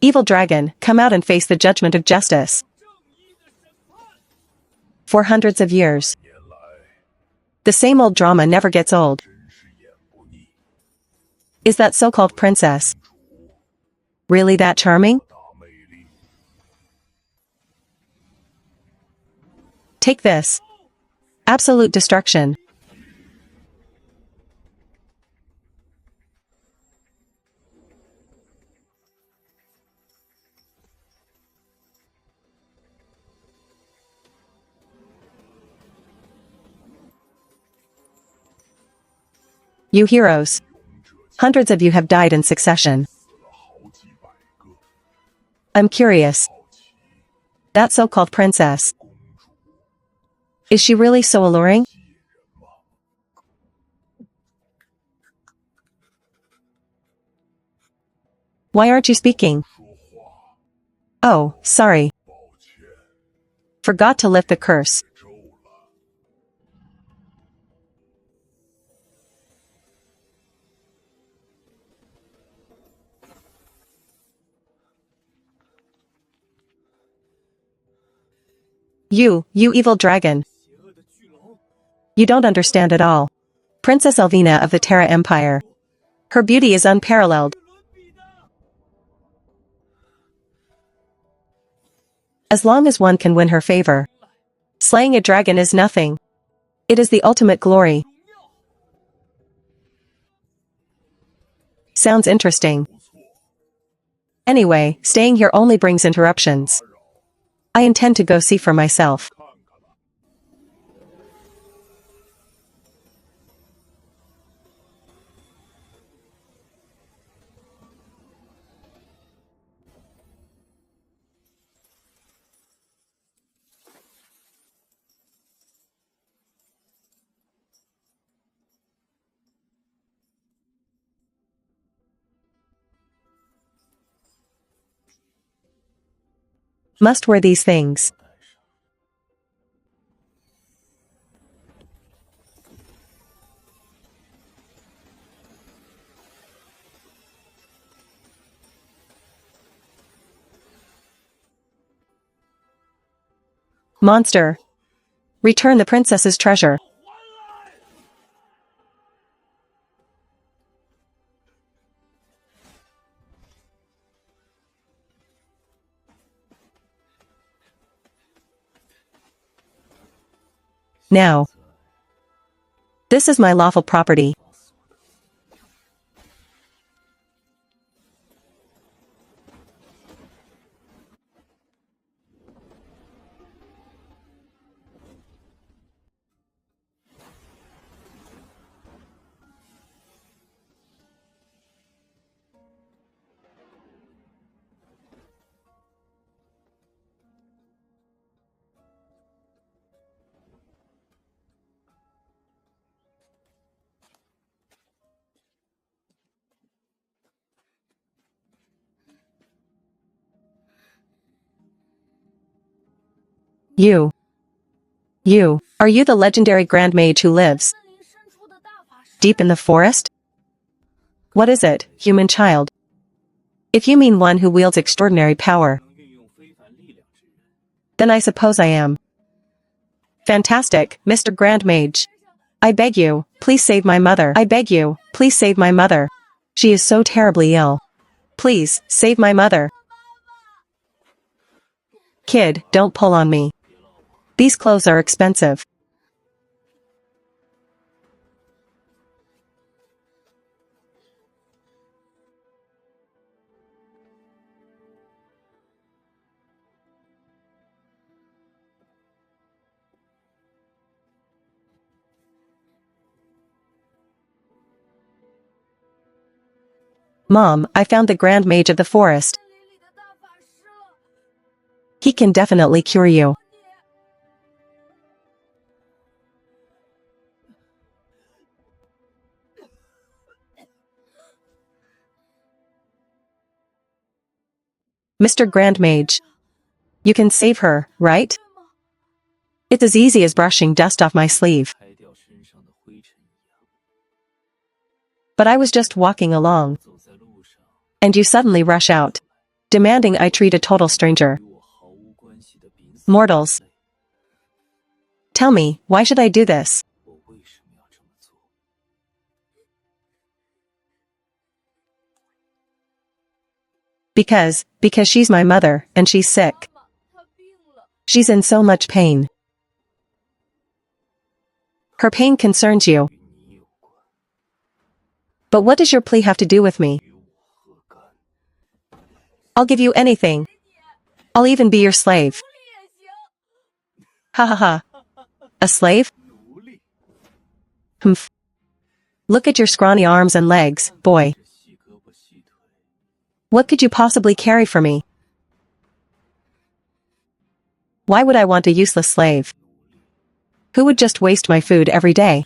Evil dragon, come out and face the judgment of justice. For hundreds of years. The same old drama never gets old. Is that so-called princess really that charming? Take this. Absolute destruction. You heroes. Hundreds of you have died in succession. I'm curious. That so-called princess. Is she really so alluring? Why aren't you speaking? Oh, sorry. Forgot to lift the curse. You evil dragon. You don't understand at all. Princess Elvina of the Terra Empire. Her beauty is unparalleled. As long as one can win her favor. Slaying a dragon is nothing. It is the ultimate glory. Sounds interesting. Anyway, staying here only brings interruptions. I intend to go see for myself. Must wear these things. Monster. Return the princess's treasure. Now. This is my lawful property. Are you the legendary Grand Mage who lives deep in the forest? What is it, human child? If you mean one who wields extraordinary power, then I suppose I am. Fantastic, Mr. Grand Mage. I beg you, please save my mother. I beg you, please save my mother. She is so terribly ill. Please, save my mother. Kid, don't pull on me. These clothes are expensive. Mom, I found the Grand Mage of the forest. He can definitely cure you. Mr. Grand Mage. You can save her, right? It's as easy as brushing dust off my sleeve. But I was just walking along. And you suddenly rush out. demanding I treat a total stranger. Mortals. Tell me, why should I do this? Because she's my mother, and she's sick. She's in so much pain. Her pain concerns you. But what does your plea have to do with me? I'll give you anything. I'll even be your slave. Ha ha ha. A slave? Humph. Look at your scrawny arms and legs, boy. What could you possibly carry for me? Why would I want a useless slave? Who would just waste my food every day?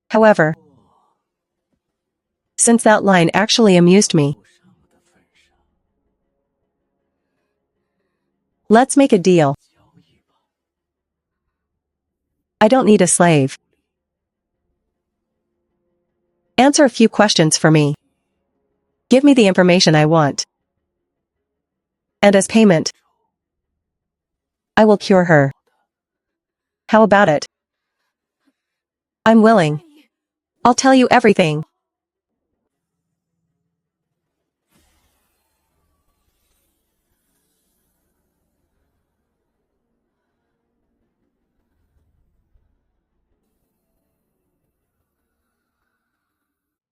However, since that line actually amused me, let's make a deal. I don't need a slave. Answer a few questions for me. Give me the information I want. And as payment, I will cure her. How about it? I'm willing. I'll tell you everything.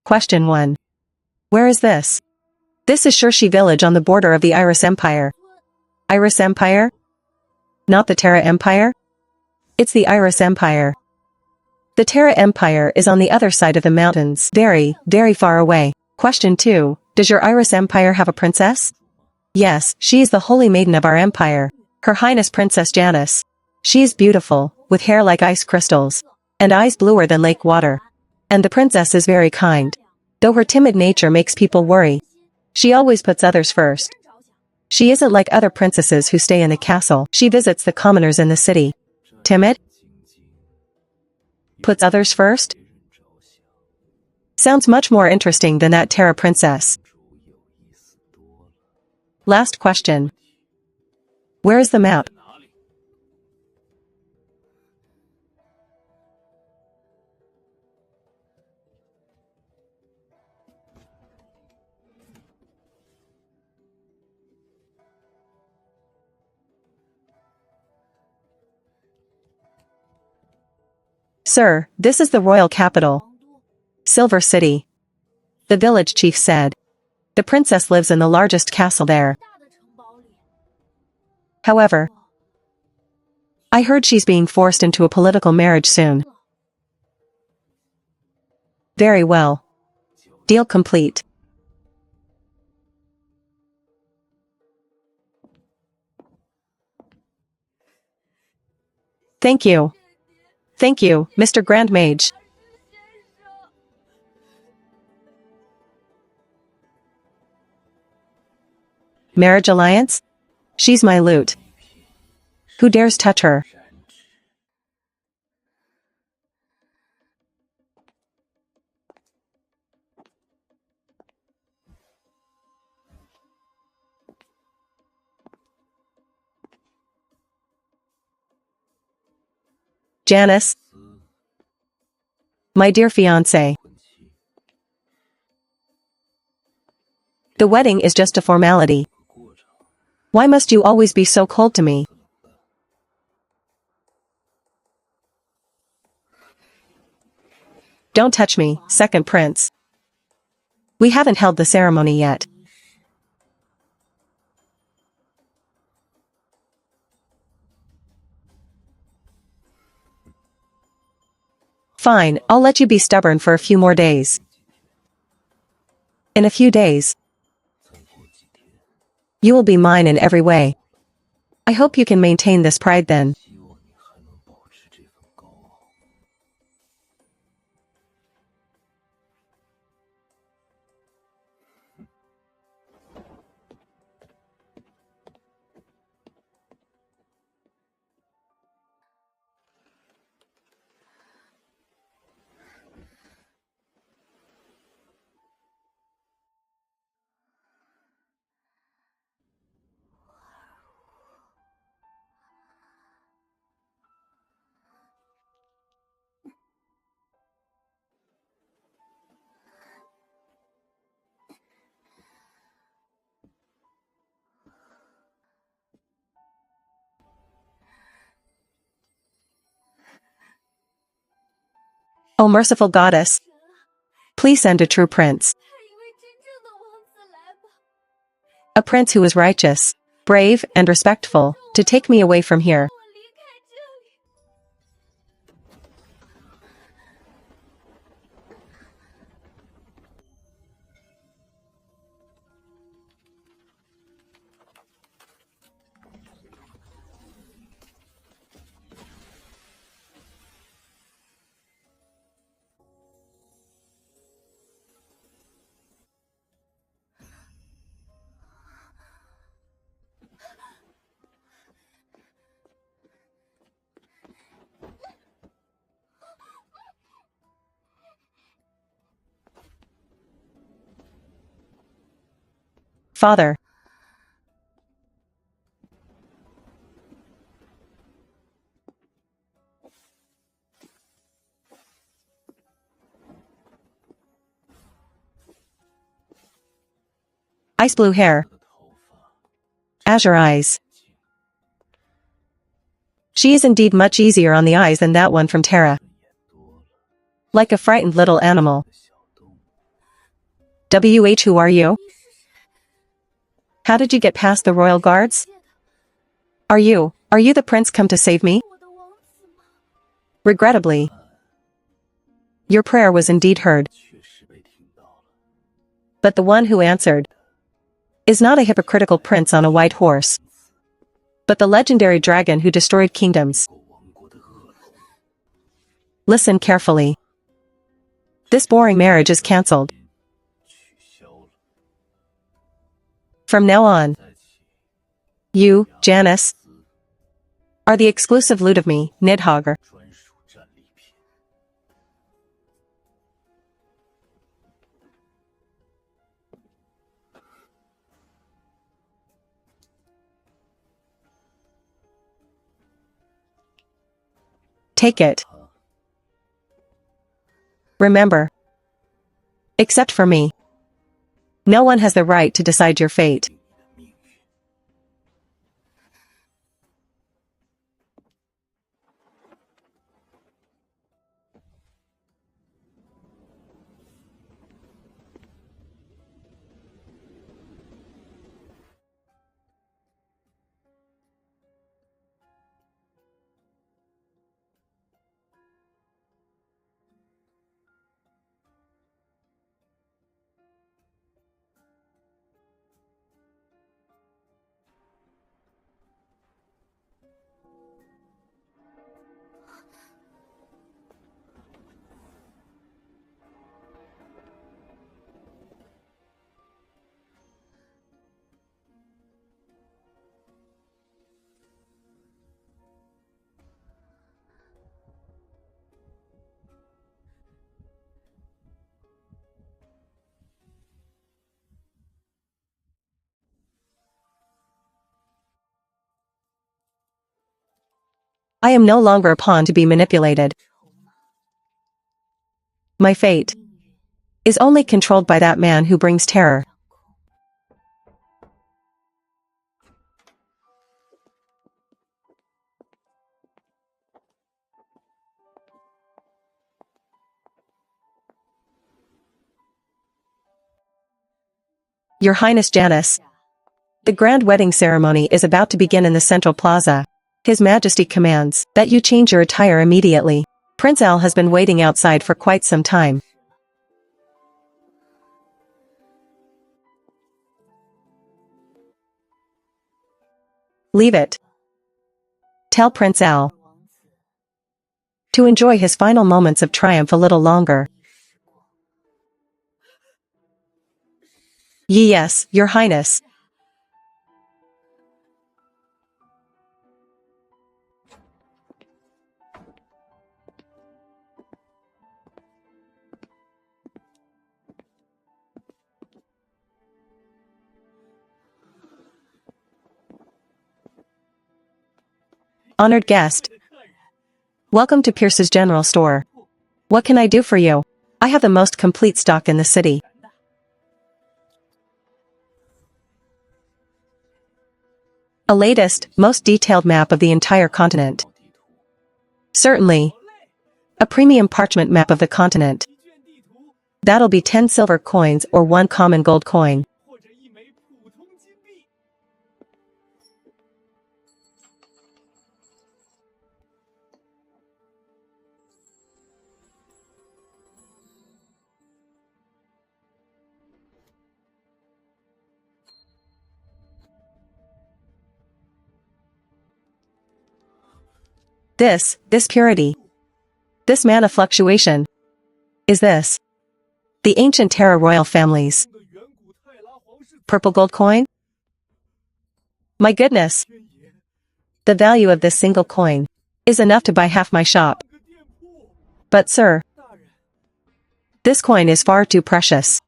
Question 1. Where is this? This is Shirshi village on the border of the Iris Empire. Iris Empire? Not the Terra Empire? It's the Iris Empire. The Terra Empire is on the other side of the mountains, very, very far away. Question 2. Does your Iris Empire have a princess? Yes, she is the holy maiden of our empire. Her Highness Princess Janice. She is beautiful, with hair like ice crystals, and eyes bluer than lake water. And the princess is very kind. Though her timid nature makes people worry. She always puts others first. She isn't like other princesses who stay in the castle. She visits the commoners in the city. Timid? Puts others first? Sounds much more interesting than that Terra princess. Last question. Where is the map? Sir, this is the royal capital. Silver City. The village chief said. The princess lives in the largest castle there. However, I heard she's being forced into a political marriage soon. Very well. Deal complete. Thank you. Thank you, Mr. Grand Mage. Marriage alliance? She's my loot. Who dares touch her? Janice. My dear fiancé. The wedding is just a formality. Why must you always be so cold to me? Don't touch me, second prince. We haven't held the ceremony yet. Fine, I'll let you be stubborn for a few more days. In a few days, you will be mine in every way. I hope you can maintain this pride then. O merciful goddess, please send a true prince. A prince who is righteous, brave, and respectful, to take me away from here. Father. Ice blue hair. Azure eyes. She is indeed much easier on the eyes than that one from Terra. Like a frightened little animal. Who are you? How did you get past the royal guards? Are you the prince come to save me? Regrettably, your prayer was indeed heard. But the one who answered is not a hypocritical prince on a white horse, but the legendary dragon who destroyed kingdoms. Listen carefully. This boring marriage is cancelled. From now on, you, Janice, are the exclusive loot of me, Nidhogger. Take it. Remember, except for me, no one has the right to decide your fate. I am no longer a pawn to be manipulated. My fate is only controlled by that man who brings terror. Your Highness Janice, the grand wedding ceremony is about to begin in the central plaza. His Majesty commands that you change your attire immediately. Prince Al has been waiting outside for quite some time. Leave it. Tell Prince Al to enjoy his final moments of triumph a little longer. Yes, Your Highness. Honored guest, welcome to Pierce's General Store. What can I do for you? I have the most complete stock in the city. A latest, most detailed map of the entire continent. Certainly. A premium parchment map of the continent. That'll be 10 silver coins or 1 common gold coin. This purity. This mana fluctuation. Is this the ancient Terra royal families? Purple gold coin? My goodness! The value of this single coin is enough to buy half my shop. But sir, this coin is far too precious.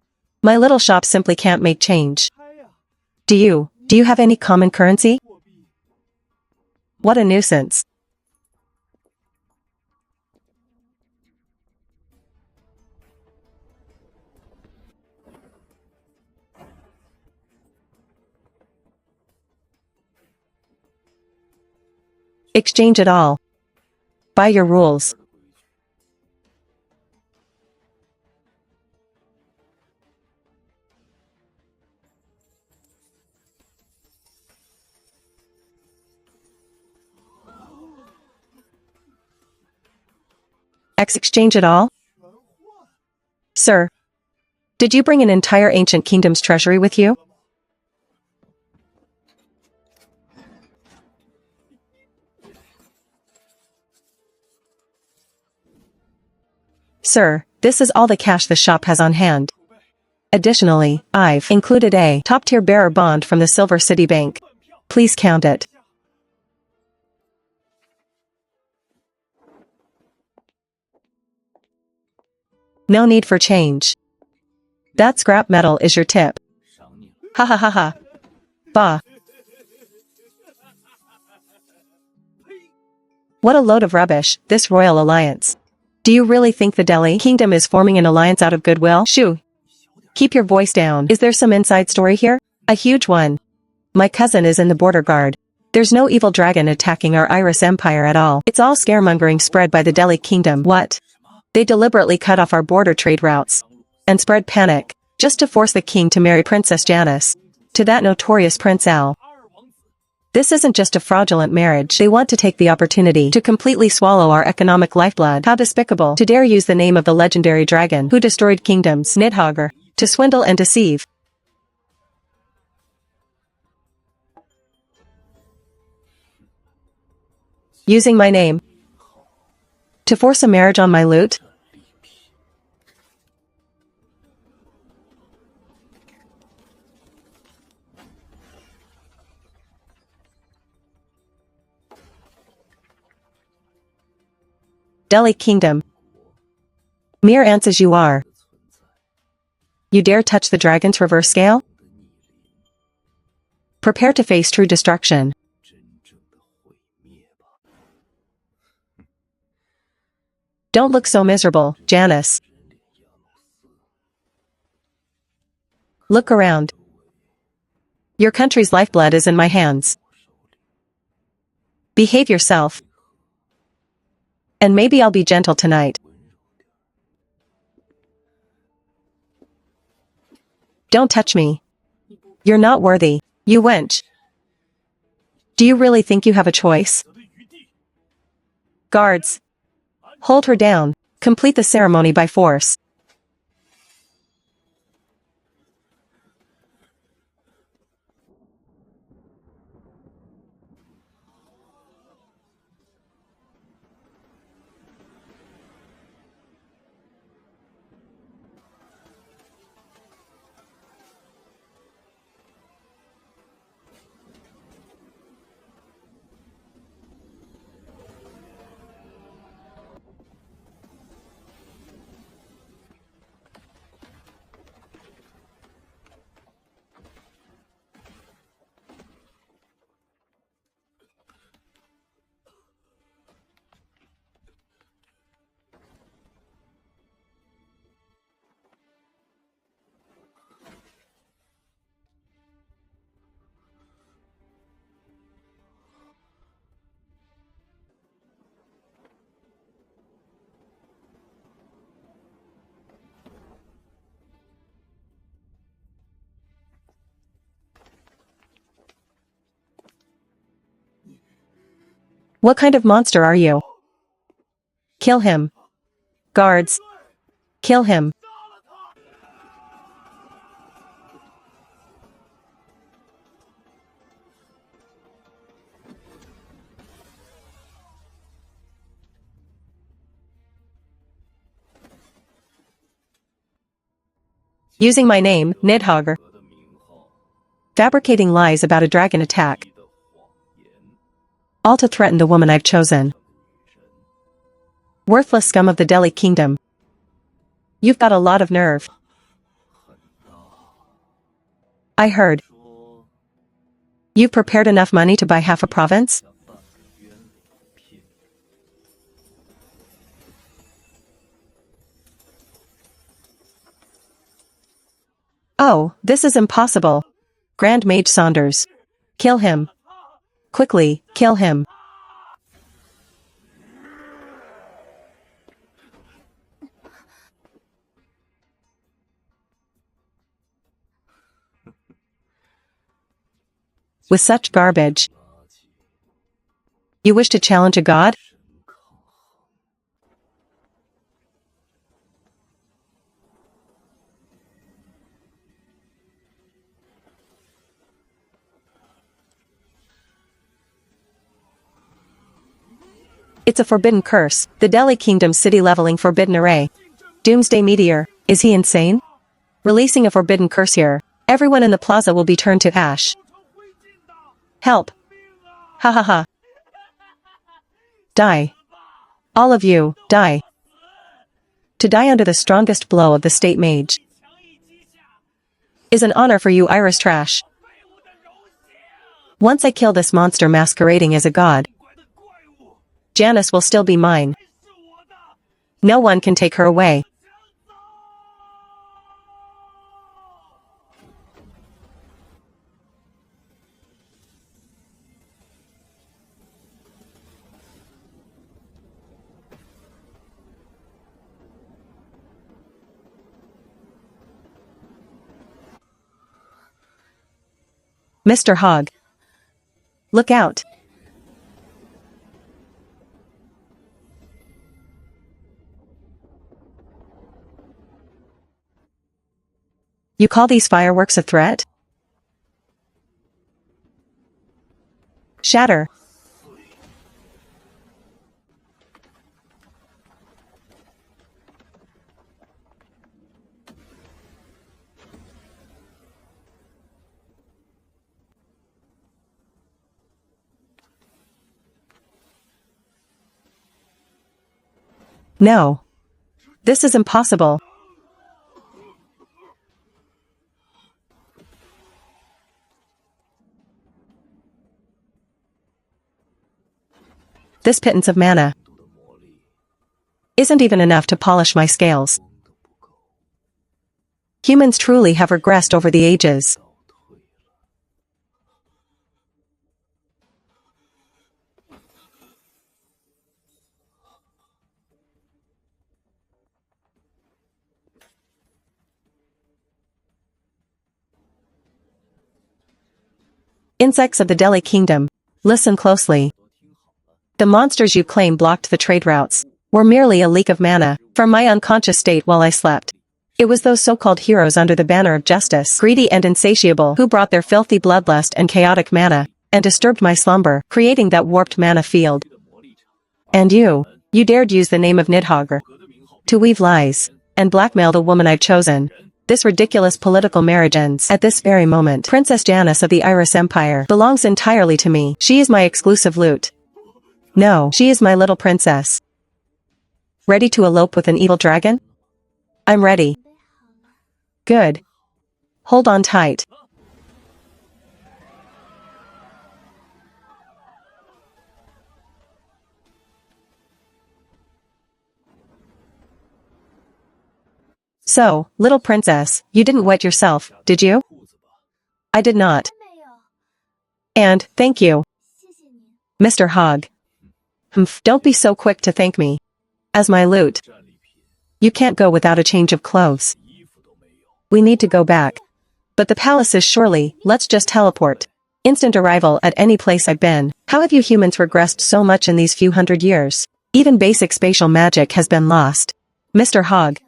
My little shop simply can't make change. Do you have any common currency? What a nuisance. Exchange it all. By your rules. Exchange it all? Sir, did you bring an entire ancient kingdom's treasury with you? Sir, this is all the cash the shop has on hand. Additionally, I've included a top-tier bearer bond from the Silver City Bank. Please count it. No need for change. That scrap metal is your tip. Ha ha ha ha. Bah. What a load of rubbish, this royal alliance. Do you really think the Delhi Kingdom is forming an alliance out of goodwill? Shoo. Keep your voice down. Is there some inside story here? A huge one. My cousin is in the border guard. There's no evil dragon attacking our Iris Empire at all. It's all scaremongering spread by the Delhi Kingdom. What? They deliberately cut off our border trade routes and spread panic just to force the king to marry Princess Janice to that notorious Prince Al. This isn't just a fraudulent marriage. They want to take the opportunity to completely swallow our economic lifeblood. How despicable to dare use the name of the legendary dragon who destroyed kingdoms, Nidhogger, to swindle and deceive. Using my name to force a marriage on my loot? Delhi Kingdom. Mere ants as you are. You dare touch the dragon's reverse scale? Prepare to face true destruction. Don't look so miserable, Janice. Look around. Your country's lifeblood is in my hands. Behave yourself. And maybe I'll be gentle tonight. Don't touch me. You're not worthy, you wench. Do you really think you have a choice? Guards. Hold her down. Complete the ceremony by force. What kind of monster are you? Kill him. Guards. Kill him. Using my name, Nidhogg. Fabricating lies about a dragon attack. All to threaten the woman I've chosen. Worthless scum of the Delhi Kingdom. You've got a lot of nerve. I heard. You've prepared enough money to buy half a province? Oh, this is impossible. Grand Mage Saunders. Kill him. Quickly, kill him. With such garbage. You wish to challenge a god? It's a forbidden curse, the Delhi Kingdom's city-leveling forbidden array. Doomsday Meteor, is he insane? Releasing a forbidden curse here, everyone in the plaza will be turned to ash. Help! Ha ha ha. Die. All of you, die. To die under the strongest blow of the state mage is an honor for you Iris trash. Once I kill this monster masquerading as a god, Janice will still be mine. No one can take her away. Mr. Hogg. Look out. You call these fireworks a threat? Shatter. No. This is impossible. This pittance of mana isn't even enough to polish my scales. Humans truly have regressed over the ages. Insects of the Delhi Kingdom, listen closely. The monsters you claim blocked the trade routes were merely a leak of mana from my unconscious state while I slept. It was those so-called heroes under the banner of justice, greedy and insatiable, who brought their filthy bloodlust and chaotic mana and disturbed my slumber, creating that warped mana field. And you dared use the name of Nidhogg to weave lies and blackmail the woman I've chosen. This ridiculous political marriage ends at this very moment. Princess Janice of the Iris Empire belongs entirely to me. She is my exclusive loot. No, she is my little princess. Ready to elope with an evil dragon? I'm ready. Good. Hold on tight. So, little princess, you didn't wet yourself, did you? I did not. And, thank you, Mr. Hogg. Humph, don't be so quick to thank me. As my loot. You can't go without a change of clothes. We need to go back. But the palace is surely, let's just teleport. Instant arrival at any place I've been. How have you humans regressed so much in these few hundred years? Even basic spatial magic has been lost. Mr. Hogg,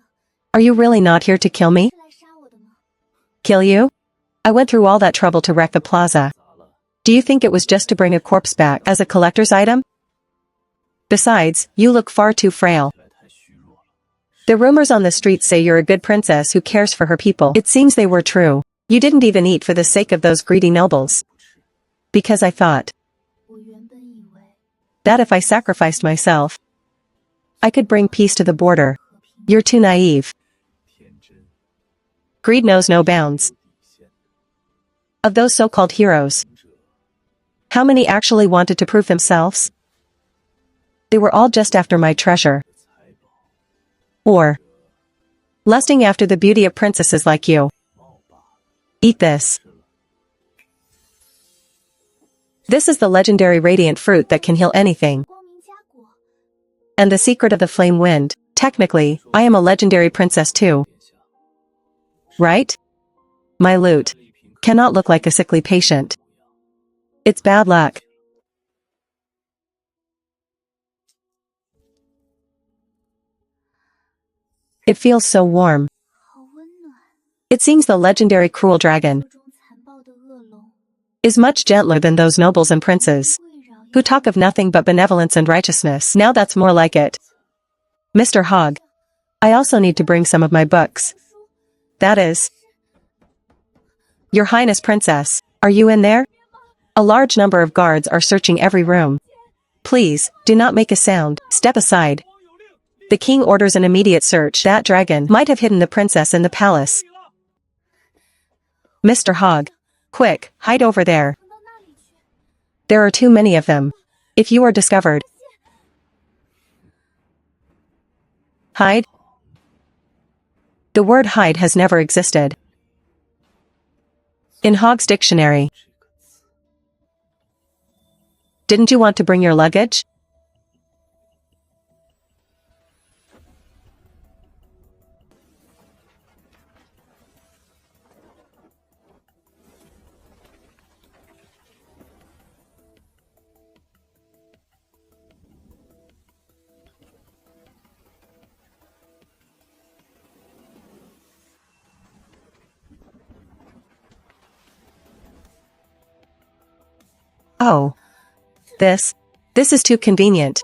are you really not here to kill me? Kill you? I went through all that trouble to wreck the plaza. Do you think it was just to bring a corpse back as a collector's item? Besides, you look far too frail. The rumors on the streets say you're a good princess who cares for her people. It seems they were true. You didn't even eat for the sake of those greedy nobles. Because I thought that if I sacrificed myself, I could bring peace to the border. You're too naive. Greed knows no bounds. Of those so-called heroes, how many actually wanted to prove themselves? They were all just after my treasure. Or lusting after the beauty of princesses like you. Eat this. This is the legendary radiant fruit that can heal anything. And the secret of the flame wind. Technically, I am a legendary princess too. Right? My loot cannot look like a sickly patient. It's bad luck. It feels so warm. It seems the legendary cruel dragon is much gentler than those nobles and princes who talk of nothing but benevolence and righteousness. Now that's more like it. Mr. Hogg, I also need to bring some of my books. That is, Your Highness Princess, are you in there? A large number of guards are searching every room. Please, do not make a sound. Step aside. The king orders an immediate search. That dragon might have hidden the princess in the palace. Mr. Hogg, quick, hide over there. There are too many of them. If you are discovered, hide? The word hide has never existed in Hogg's dictionary. Didn't you want to bring your luggage? Oh. This is too convenient.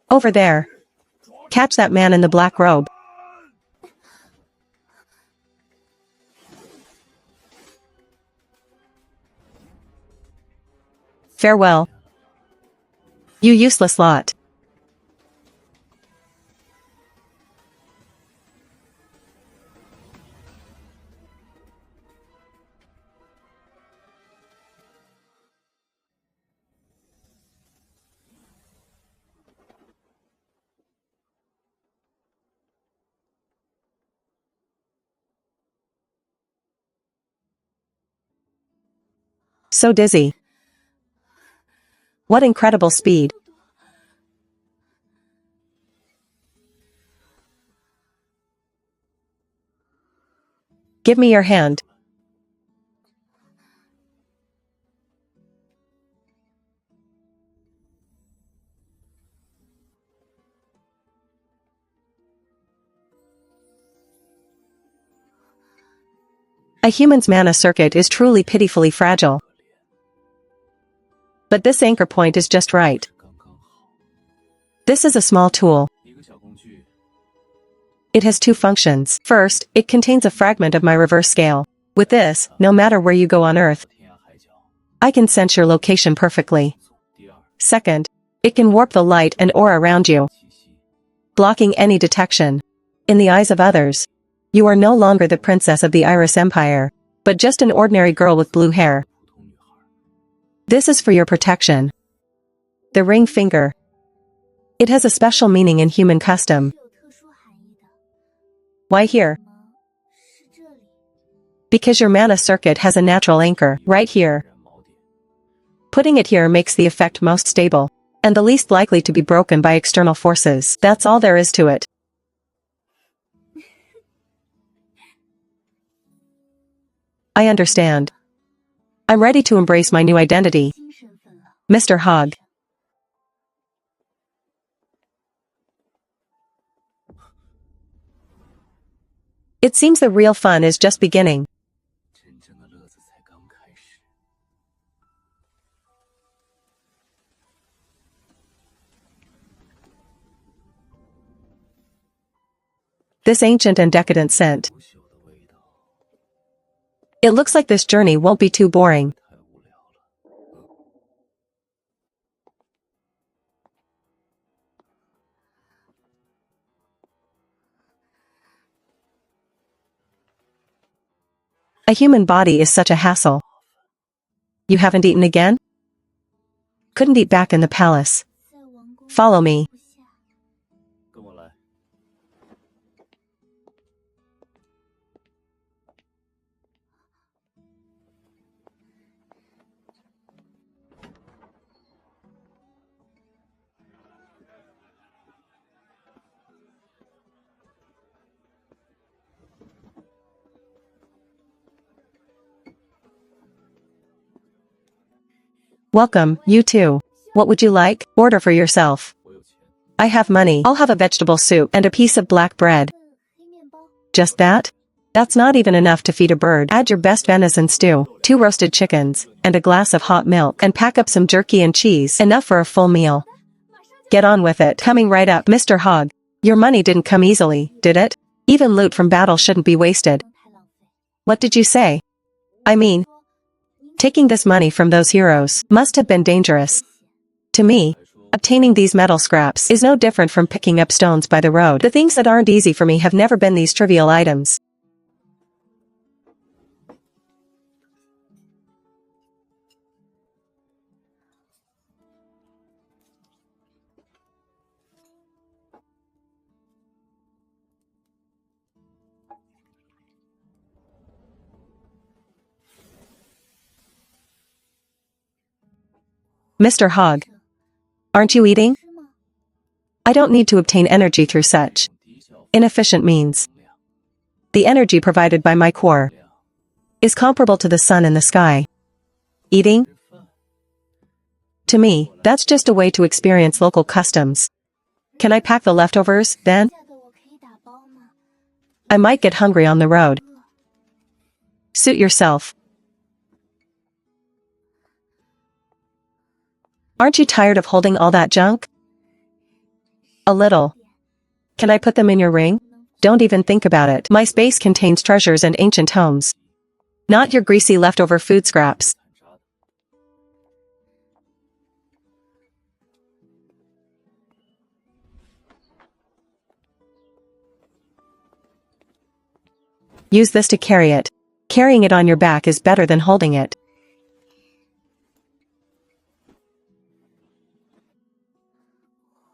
Over there. Catch that man in the black robe. Farewell. You useless lot. So dizzy. What incredible speed. Give me your hand. A human's mana circuit is truly pitifully fragile. But this anchor point is just right. This is a small tool. It has two functions. First, it contains a fragment of my reverse scale. With this, no matter where you go on Earth, I can sense your location perfectly. Second, it can warp the light and aura around you, blocking any detection. In the eyes of others, you are no longer the princess of the Iris Empire, but just an ordinary girl with blue hair. This is for your protection. The ring finger. It has a special meaning in human custom. Why here? Because your mana circuit has a natural anchor, right here. Putting it here makes the effect most stable, and the least likely to be broken by external forces. That's all there is to it. I understand. I'm ready to embrace my new identity. Mr. Hogg. It seems the real fun is just beginning. This ancient and decadent scent. It looks like this journey won't be too boring. A human body is such a hassle. You haven't eaten again? Couldn't eat back in the palace. Follow me. Welcome, you too. What would you like? Order for yourself. I have money. I'll have a vegetable soup and a piece of black bread. Just that? That's not even enough to feed a bird. Add your best venison stew, 2 roasted chickens, and a glass of hot milk, and pack up some jerky and cheese. Enough for a full meal. Get on with it. Coming right up. Mr. Hogg, your money didn't come easily, did it? Even loot from battle shouldn't be wasted. What did you say? I mean, taking this money from those heroes must have been dangerous. To me, obtaining these metal scraps is no different from picking up stones by the road. The things that aren't easy for me have never been these trivial items. Mr. Hogg, aren't you eating? I don't need to obtain energy through such inefficient means. The energy provided by my core is comparable to the sun in the sky. Eating? To me, that's just a way to experience local customs. Can I pack the leftovers, then? I might get hungry on the road. Suit yourself. Aren't you tired of holding all that junk? A little. Can I put them in your ring? Don't even think about it. My space contains treasures and ancient homes. Not your greasy leftover food scraps. Use this to carry it. Carrying it on your back is better than holding it.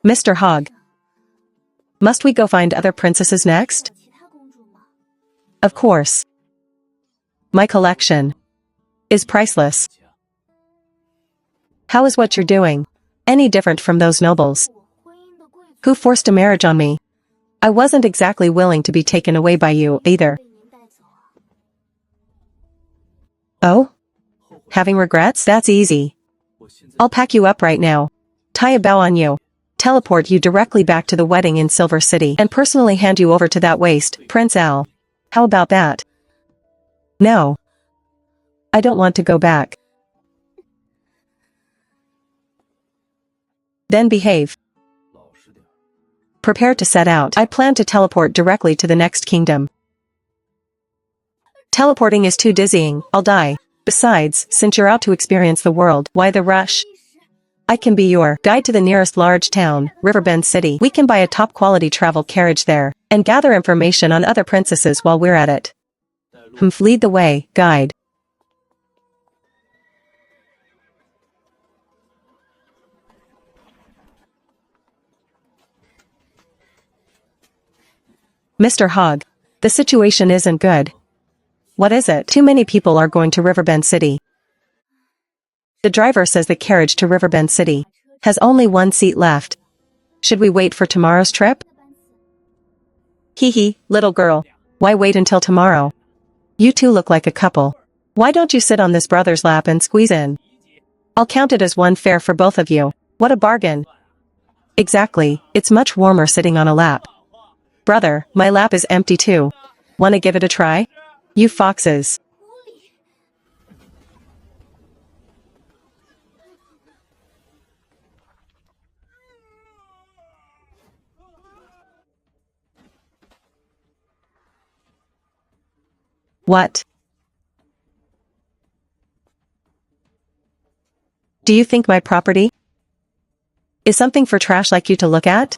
Mr. Hogg, must we go find other princesses next? Of course. My collection is priceless. How is what you're doing any different from those nobles who forced a marriage on me? I wasn't exactly willing to be taken away by you, either. Oh? Having regrets? That's easy. I'll pack you up right now, tie a bow on you, teleport you directly back to the wedding in Silver City, and personally hand you over to that waste, Prince Al. How about that? No. I don't want to go back. Then behave. Prepare to set out. I plan to teleport directly to the next kingdom. Teleporting is too dizzying, I'll die. Besides, since you're out to experience the world, why the rush? I can be your guide to the nearest large town, Riverbend City. We can buy a top-quality travel carriage there, and gather information on other princesses while we're at it. Lead the way, guide. Mr. Hogg, the situation isn't good. What is it? Too many people are going to Riverbend City. The driver says the carriage to Riverbend City has only one seat left. Should we wait for tomorrow's trip? Hee hee, little girl. Why wait until tomorrow? You two look like a couple. Why don't you sit on this brother's lap and squeeze in? I'll count it as one fare for both of you. What a bargain. Exactly, it's much warmer sitting on a lap. Brother, my lap is empty too. Wanna give it a try? You foxes. What? Do you think my property is something for trash like you to look at?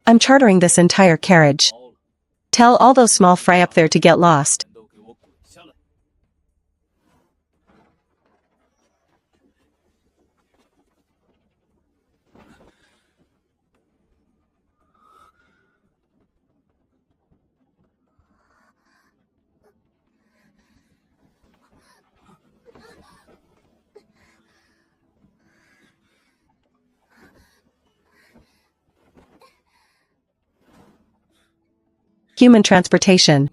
I'm chartering this entire carriage. Tell all those small fry up there to get lost. Human transportation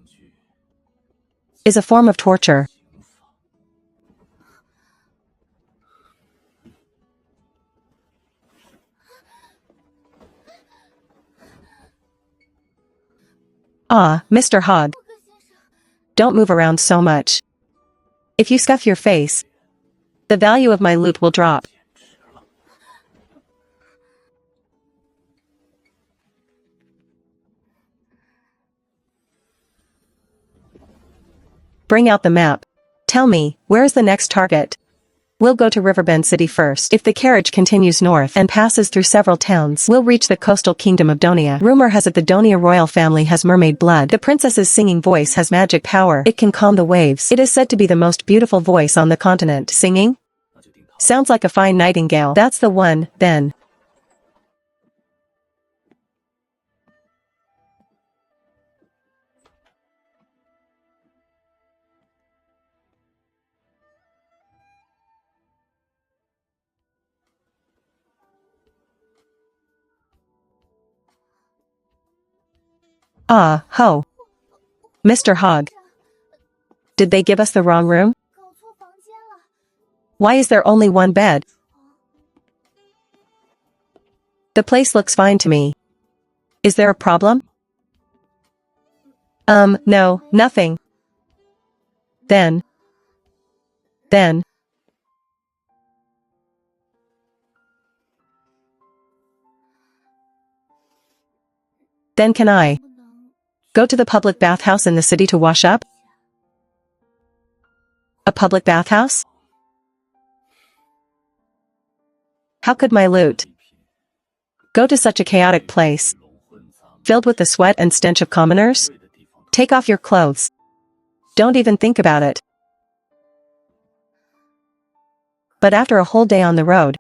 is a form of torture. Ah, Mr. Hogg. Don't move around so much. If you scuff your face, the value of my loot will drop. Bring out the map. Tell me, where is the next target? We'll go to Riverbend City first. If the carriage continues north and passes through several towns, we'll reach the coastal kingdom of Donia. Rumor has it the Donia royal family has mermaid blood. The princess's singing voice has magic power. It can calm the waves. It is said to be the most beautiful voice on the continent. Singing? Sounds like a fine nightingale. That's the one, then. Ah, ho. Mr. Hogg. Did they give us the wrong room? Why is there only one bed? The place looks fine to me. Is there a problem? No, nothing. Then. Then can I go to the public bathhouse in the city to wash up? A public bathhouse? How could my loot go to such a chaotic place, filled with the sweat and stench of commoners? Take off your clothes. Don't even think about it. But after a whole day on the road,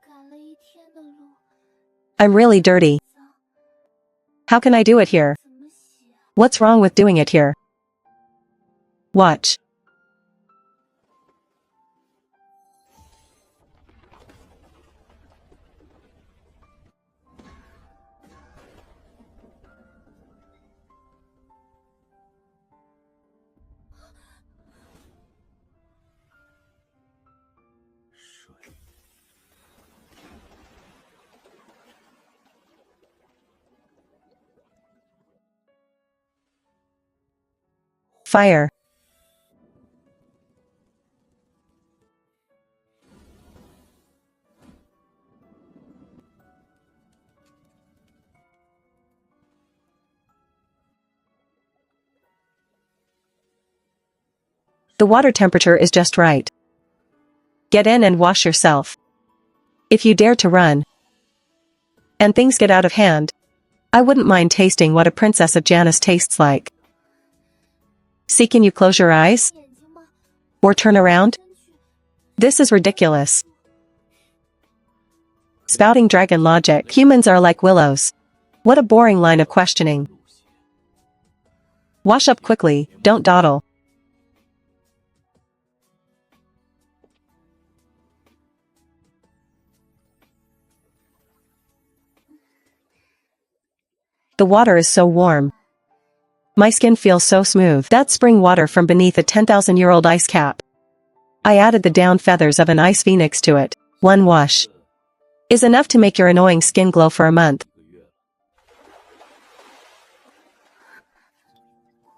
I'm really dirty. How can I do it here? What's wrong with doing it here? Watch. Fire. The water temperature is just right. Get in and wash yourself. If you dare to run, and things get out of hand, I wouldn't mind tasting what a princess of Janus tastes like. See, can you close your eyes? Or turn around? This is ridiculous. Spouting dragon logic. Humans are like willows. What a boring line of questioning. Wash up quickly, don't dawdle. The water is so warm. My skin feels so smooth. That's spring water from beneath a 10,000-year-old ice cap. I added the down feathers of an ice phoenix to it. One wash is enough to make your annoying skin glow for a month.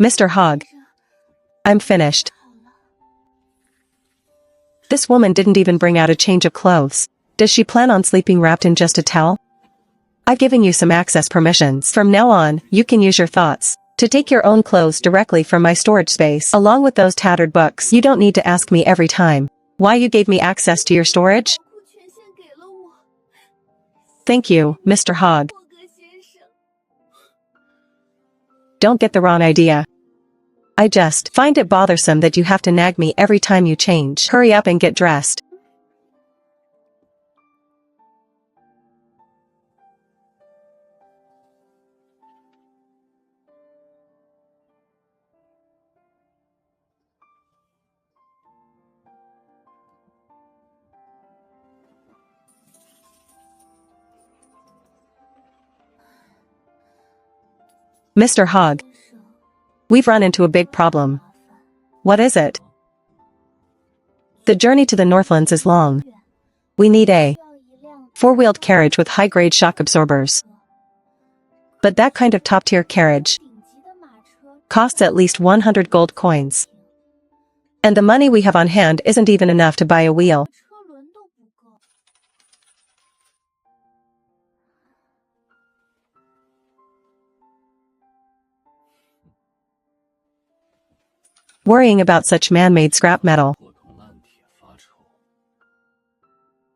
Mr. Hogg, I'm finished. This woman didn't even bring out a change of clothes. Does she plan on sleeping wrapped in just a towel? I've given you some access permissions. From now on, you can use your thoughts to take your own clothes directly from my storage space, along with those tattered books. You don't need to ask me every time why you gave me access to your storage. Thank you, Mr. Hogg. Don't get the wrong idea. I just find it bothersome that you have to nag me every time you change. Hurry up and get dressed. Mr. Hogg, we've run into a big problem. What is it? The journey to the Northlands is long. We need a four-wheeled carriage with high-grade shock absorbers. But that kind of top-tier carriage costs at least 100 gold coins. And the money we have on hand isn't even enough to buy a wheel. Worrying about such man-made scrap metal.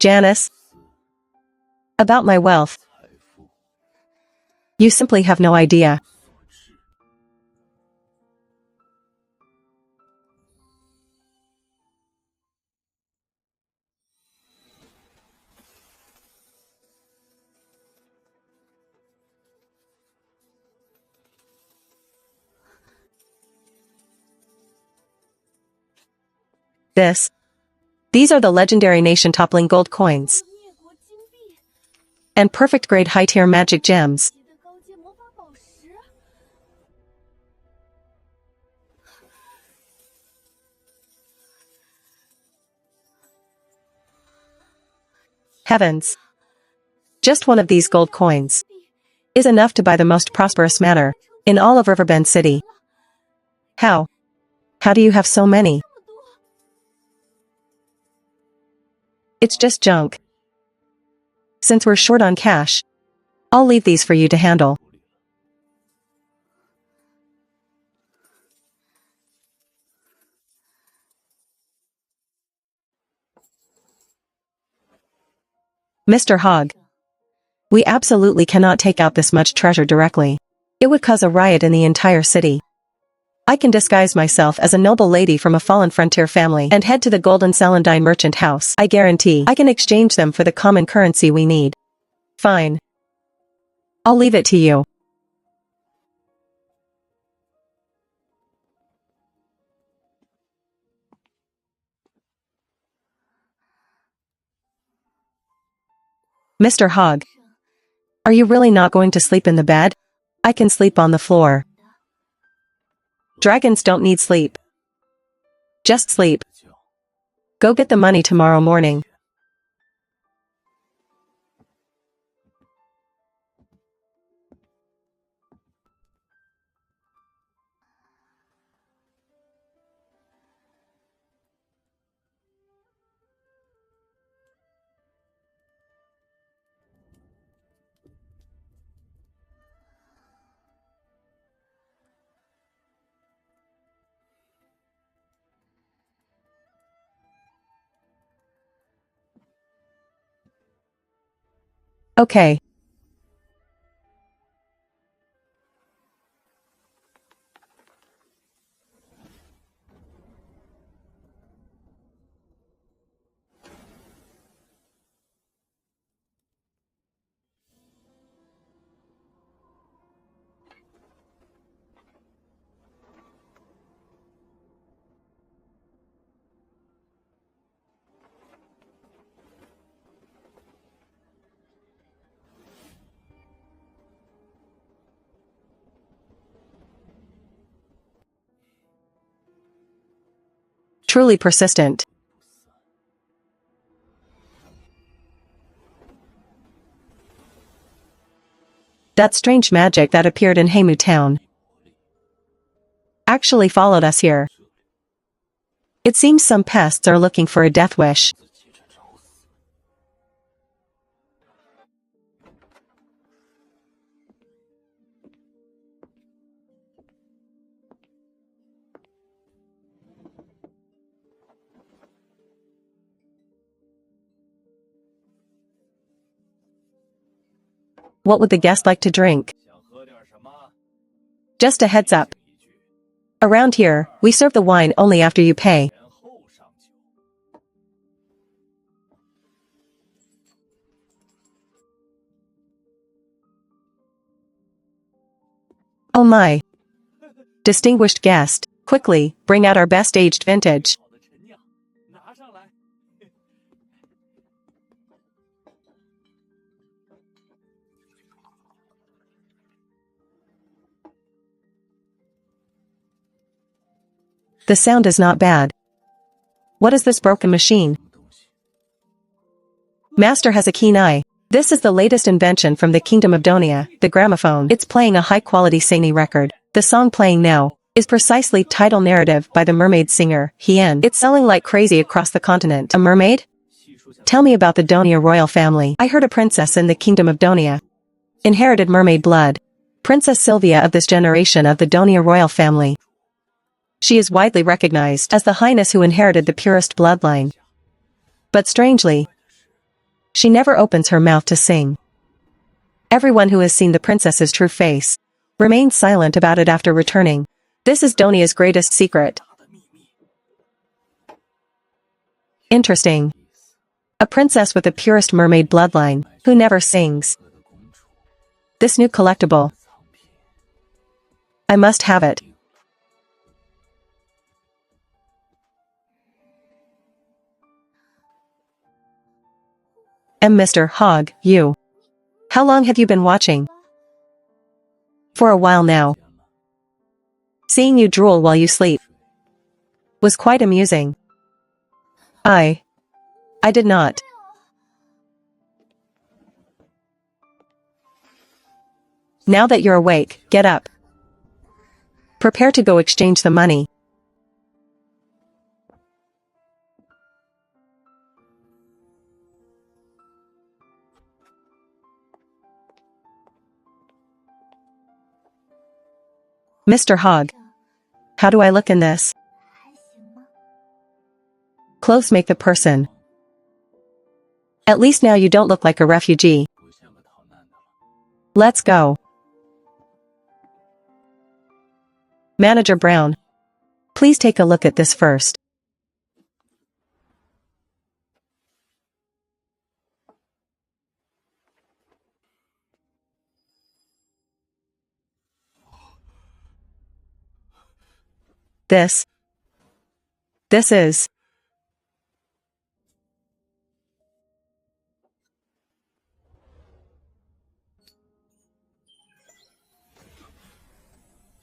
Janice, about my wealth. You simply have no idea. These are the legendary nation-toppling gold coins. And perfect-grade high-tier magic gems. Heavens! Just one of these gold coins is enough to buy the most prosperous manor in all of Riverbend City. How? How do you have so many? It's just junk. Since we're short on cash, I'll leave these for you to handle. Mr. Hogg, we absolutely cannot take out this much treasure directly. It would cause a riot in the entire city. I can disguise myself as a noble lady from a fallen frontier family and head to the Golden Celandine merchant house. I guarantee I can exchange them for the common currency we need. Fine. I'll leave it to you. Mr. Hogg, are you really not going to sleep in the bed? I can sleep on the floor. Dragons don't need sleep. Just sleep. Go get the money tomorrow morning. Okay. truly persistent. That strange magic that appeared in Heimu town actually followed us here. It seems some pests are looking for a death wish. What would the guest like to drink? Just a heads up. Around here, we serve the wine only after you pay. Oh my. Distinguished guest, quickly, bring out our best aged vintage. The sound is not bad. What is this broken machine? Master has a keen eye. This is the latest invention from the Kingdom of Donia, the gramophone. It's playing a high-quality Saini record. The song playing now is precisely title narrative by the mermaid singer, Hien. It's selling like crazy across the continent. A mermaid? Tell me about the Donia royal family. I heard a princess in the Kingdom of Donia inherited mermaid blood. Princess Sylvia of this generation of the Donia royal family. She is widely recognized as the highness who inherited the purest bloodline. But strangely, she never opens her mouth to sing. Everyone who has seen the princess's true face remains silent about it after returning. This is Donia's greatest secret. Interesting. A princess with the purest mermaid bloodline, who never sings. This new collectible. I must have it. Mr. Hogg, you. How long have you been watching? For a while now. Seeing you drool while you sleep was quite amusing. I did not. Now that you're awake, get up. Prepare to go exchange the money. Mr. Hogg. How do I look in this? Clothes make the person. At least now you don't look like a refugee. Let's go. Manager Brown. Please take a look at this first. This is.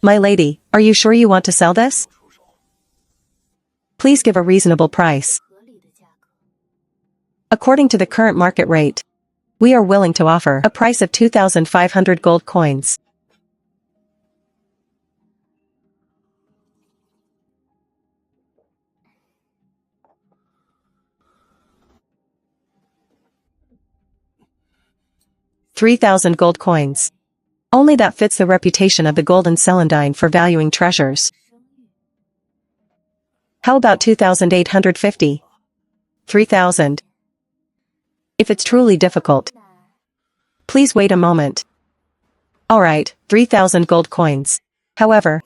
My lady, are you sure you want to sell this? Please give a reasonable price. According to the current market rate, we are willing to offer a price of 2,500 gold coins. $3,000 gold coins. Only that fits the reputation of the Golden Celandine for valuing treasures. How about 2,850? 3,000. If it's truly difficult, please wait a moment. Alright, 3,000 gold coins. However,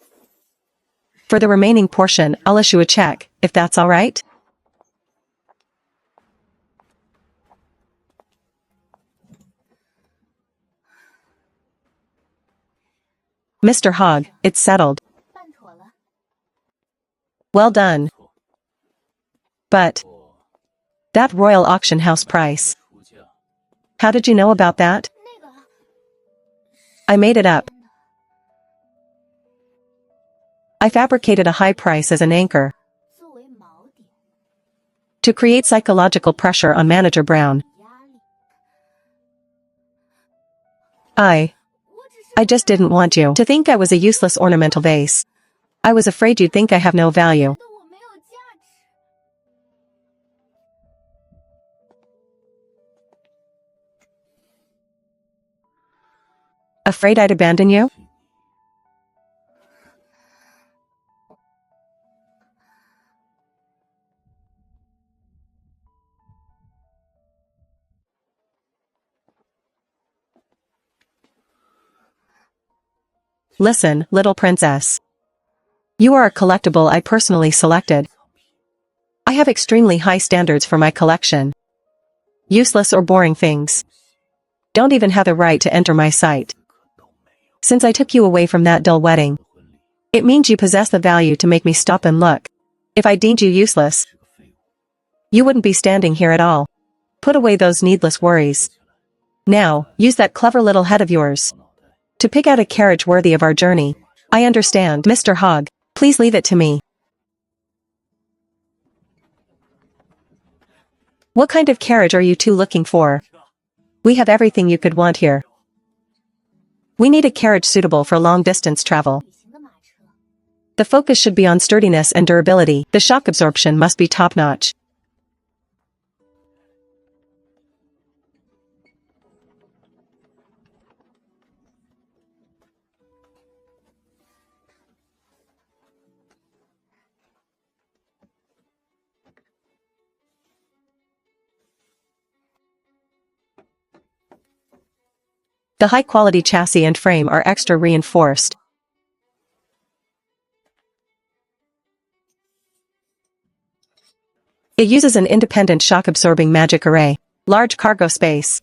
for the remaining portion, I'll issue a check, if that's alright? Mr. Hogg, it's settled. Well done. But that royal auction house price. How did you know about that? I made it up. I fabricated a high price as an anchor. To create psychological pressure on Manager Brown. I just didn't want you to think I was a useless ornamental vase. I was afraid you'd think I have no value. Afraid I'd abandon you? Listen, little princess. You are a collectible I personally selected. I have extremely high standards for my collection. Useless or boring things don't even have the right to enter my sight. Since I took you away from that dull wedding, it means you possess the value to make me stop and look. If I deemed you useless, you wouldn't be standing here at all. Put away those needless worries. Now, use that clever little head of yours to pick out a carriage worthy of our journey. I understand, Mr. Hogg. Please leave it to me. What kind of carriage are you two looking for? We have everything you could want here. We need a carriage suitable for long-distance travel. The focus should be on sturdiness and durability. The shock absorption must be top-notch. The high-quality chassis and frame are extra reinforced. It uses an independent shock-absorbing magic array. Large cargo space.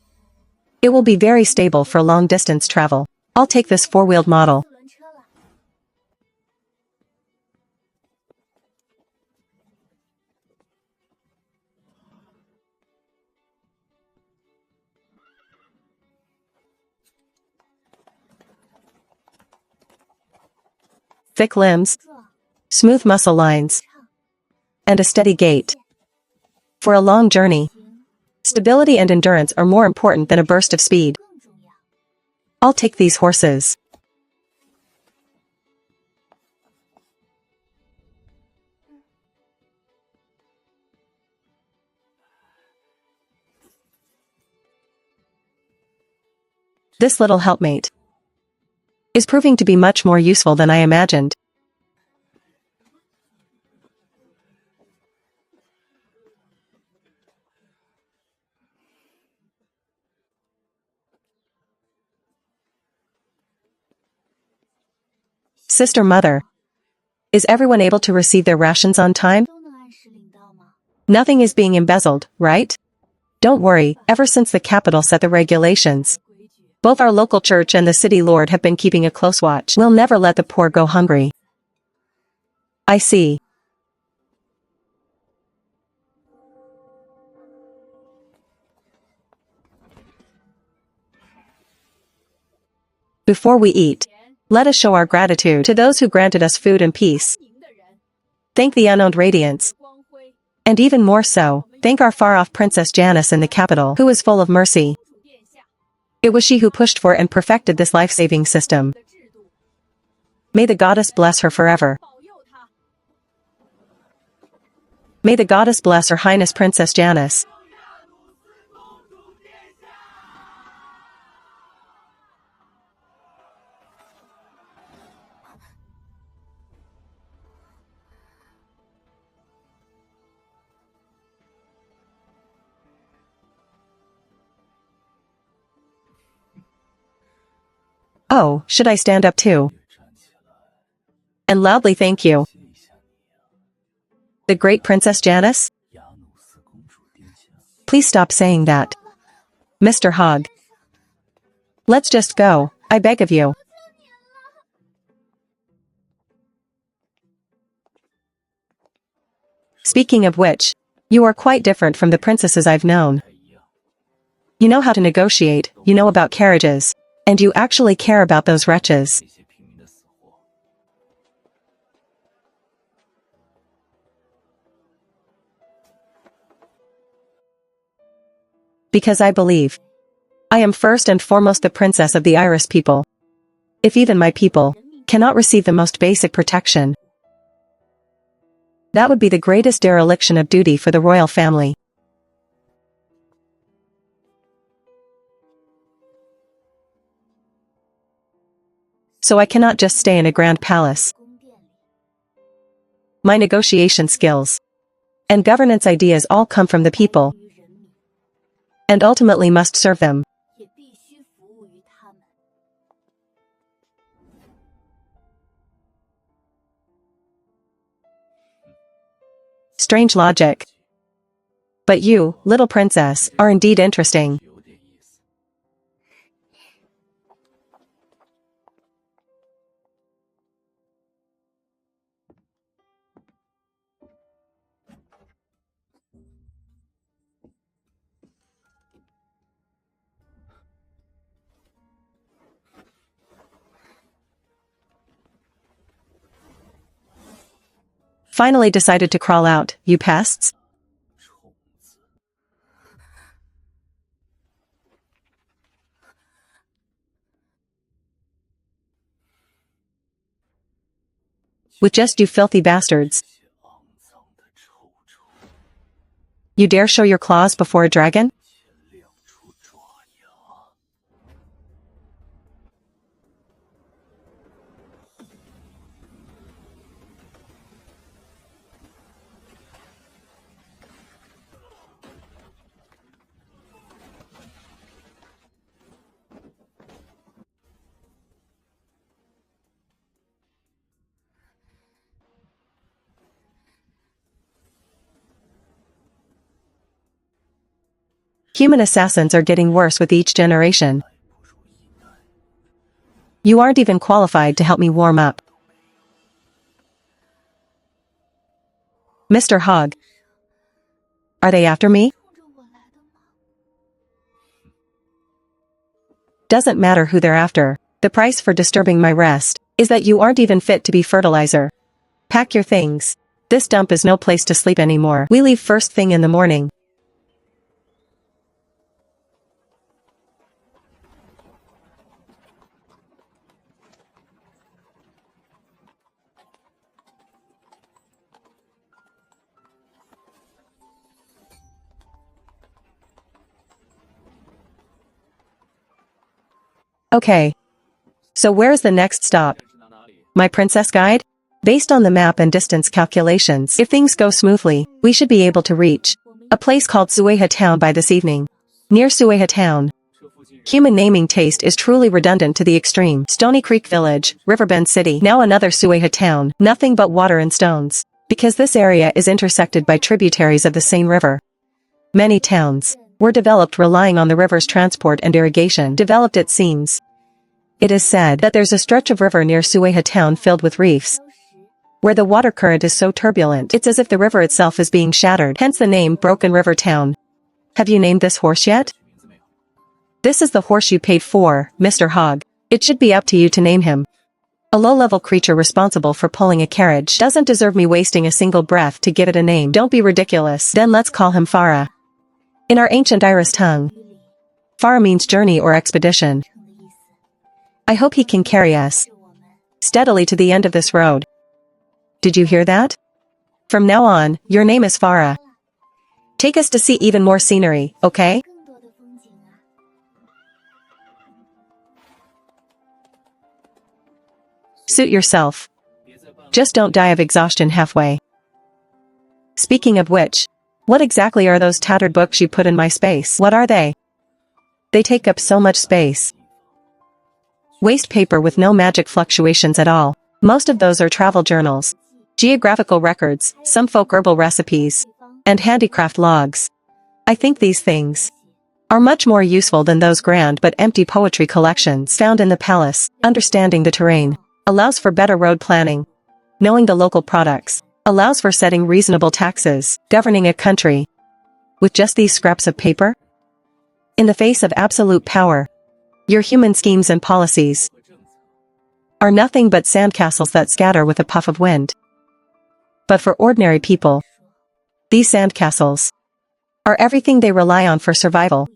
It will be very stable for long-distance travel. I'll take this four-wheeled model. Thick limbs, smooth muscle lines, and a steady gait. For a long journey, stability and endurance are more important than a burst of speed. I'll take these horses. This little helpmate is proving to be much more useful than I imagined. Sister Mother, is everyone able to receive their rations on time? Nothing is being embezzled, right? Don't worry, ever since the capital set the regulations, both our local church and the city lord have been keeping a close watch. We'll never let the poor go hungry. I see. Before we eat, let us show our gratitude to those who granted us food and peace. Thank the unowned radiance. And even more so, thank our far-off Princess Janice in the capital, who is full of mercy. It was she who pushed for and perfected this life-saving system. May the goddess bless her forever. May the goddess bless Her Highness Princess Janice. Oh, should I stand up too? And loudly thank you. The great Princess Janice? Please stop saying that. Mr. Hogg. Let's just go, I beg of you. Speaking of which, you are quite different from the princesses I've known. You know how to negotiate, you know about carriages, and you actually care about those wretches. Because I believe I am first and foremost the princess of the Iris people. If even my people cannot receive the most basic protection, that would be the greatest dereliction of duty for the royal family. So I cannot just stay in a grand palace. My negotiation skills and governance ideas all come from the people, and ultimately must serve them. Strange logic. But you, little princess, are indeed interesting. Finally decided to crawl out, you pests? With just you filthy bastards. You dare show your claws before a dragon? Human assassins are getting worse with each generation. You aren't even qualified to help me warm up. Mr. Hogg. Are they after me? Doesn't matter who they're after. The price for disturbing my rest is that you aren't even fit to be fertilizer. Pack your things. This dump is no place to sleep anymore. We leave first thing in the morning. Okay. So where's the next stop? My princess guide? Based on the map and distance calculations, if things go smoothly, we should be able to reach a place called Sueha Town by this evening. Near Sueha Town. Human naming taste is truly redundant to the extreme. Stony Creek Village, Riverbend City, now another Sueha Town, nothing but water and stones. Because this area is intersected by tributaries of the Seine River. Many towns were developed relying on the river's transport and irrigation. Developed it seems. It is said that there's a stretch of river near Sueha Town filled with reefs, where the water current is so turbulent it's as if the river itself is being shattered, hence the name Broken River Town. Have you named this horse yet? This is the horse you paid for, Mr. Hogg. It should be up to you to name him. A low-level creature responsible for pulling a carriage doesn't deserve me wasting a single breath to give it a name. Don't be ridiculous. Then let's call him Farah. In our ancient Iris tongue, Farah means journey or expedition. I hope he can carry us steadily to the end of this road. Did you hear that? From now on, your name is Farah. Take us to see even more scenery, okay? Suit yourself. Just don't die of exhaustion halfway. Speaking of which, what exactly are those tattered books you put in my space? What are they? They take up so much space. Waste paper with no magic fluctuations at all. Most of those are travel journals, geographical records, some folk herbal recipes, and handicraft logs. I think these things are much more useful than those grand but empty poetry collections found in the palace. Understanding the terrain allows for better road planning. Knowing the local products allows for setting reasonable taxes. Governing a country with just these scraps of paper? In the face of absolute power, your human schemes and policies are nothing but sandcastles that scatter with a puff of wind. But for ordinary people, these sandcastles are everything they rely on for survival.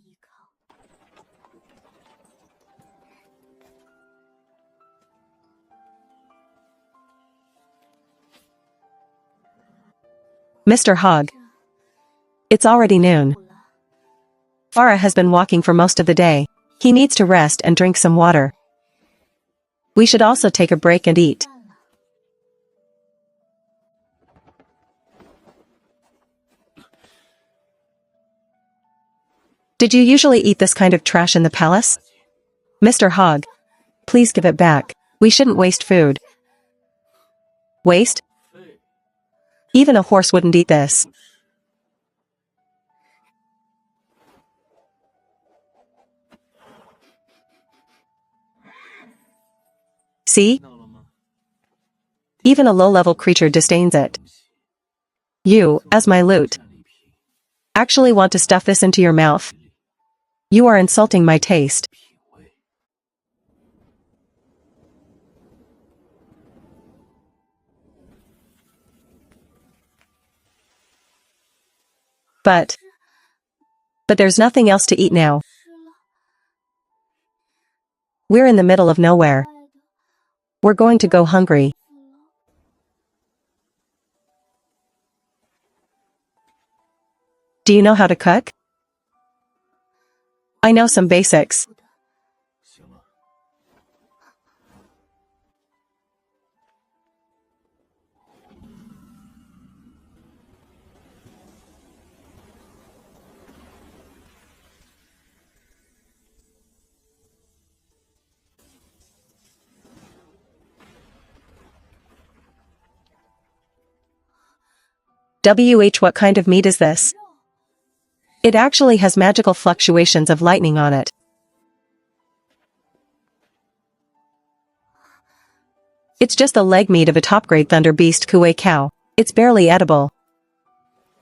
Mr. Hogg. It's already noon. Farah has been walking for most of the day. He needs to rest and drink some water. We should also take a break and eat. Did you usually eat this kind of trash in the palace? Mr. Hogg. Please give it back. We shouldn't waste food. Waste? Even a horse wouldn't eat this. See? Even a low-level creature disdains it. You, as my loot, actually want to stuff this into your mouth? You are insulting my taste. But there's nothing else to eat now. We're in the middle of nowhere. We're going to go hungry. Do you know how to cook? I know some basics. What kind of meat is this? It actually has magical fluctuations of lightning on it. It's just the leg meat of a top-grade thunder beast Kuei cow. It's barely edible.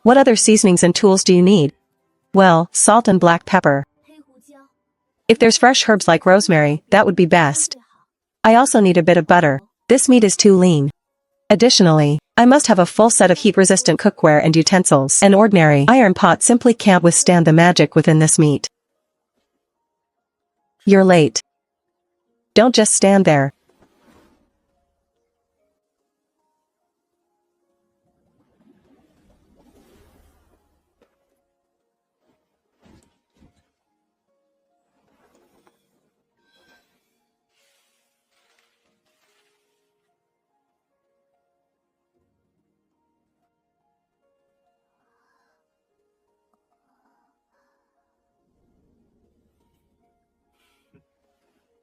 What other seasonings and tools do you need? Well, salt and black pepper. If there's fresh herbs like rosemary, that would be best. I also need a bit of butter. This meat is too lean. Additionally, I must have a full set of heat-resistant cookware and utensils. An ordinary iron pot simply can't withstand the magic within this meat. You're late. Don't just stand there.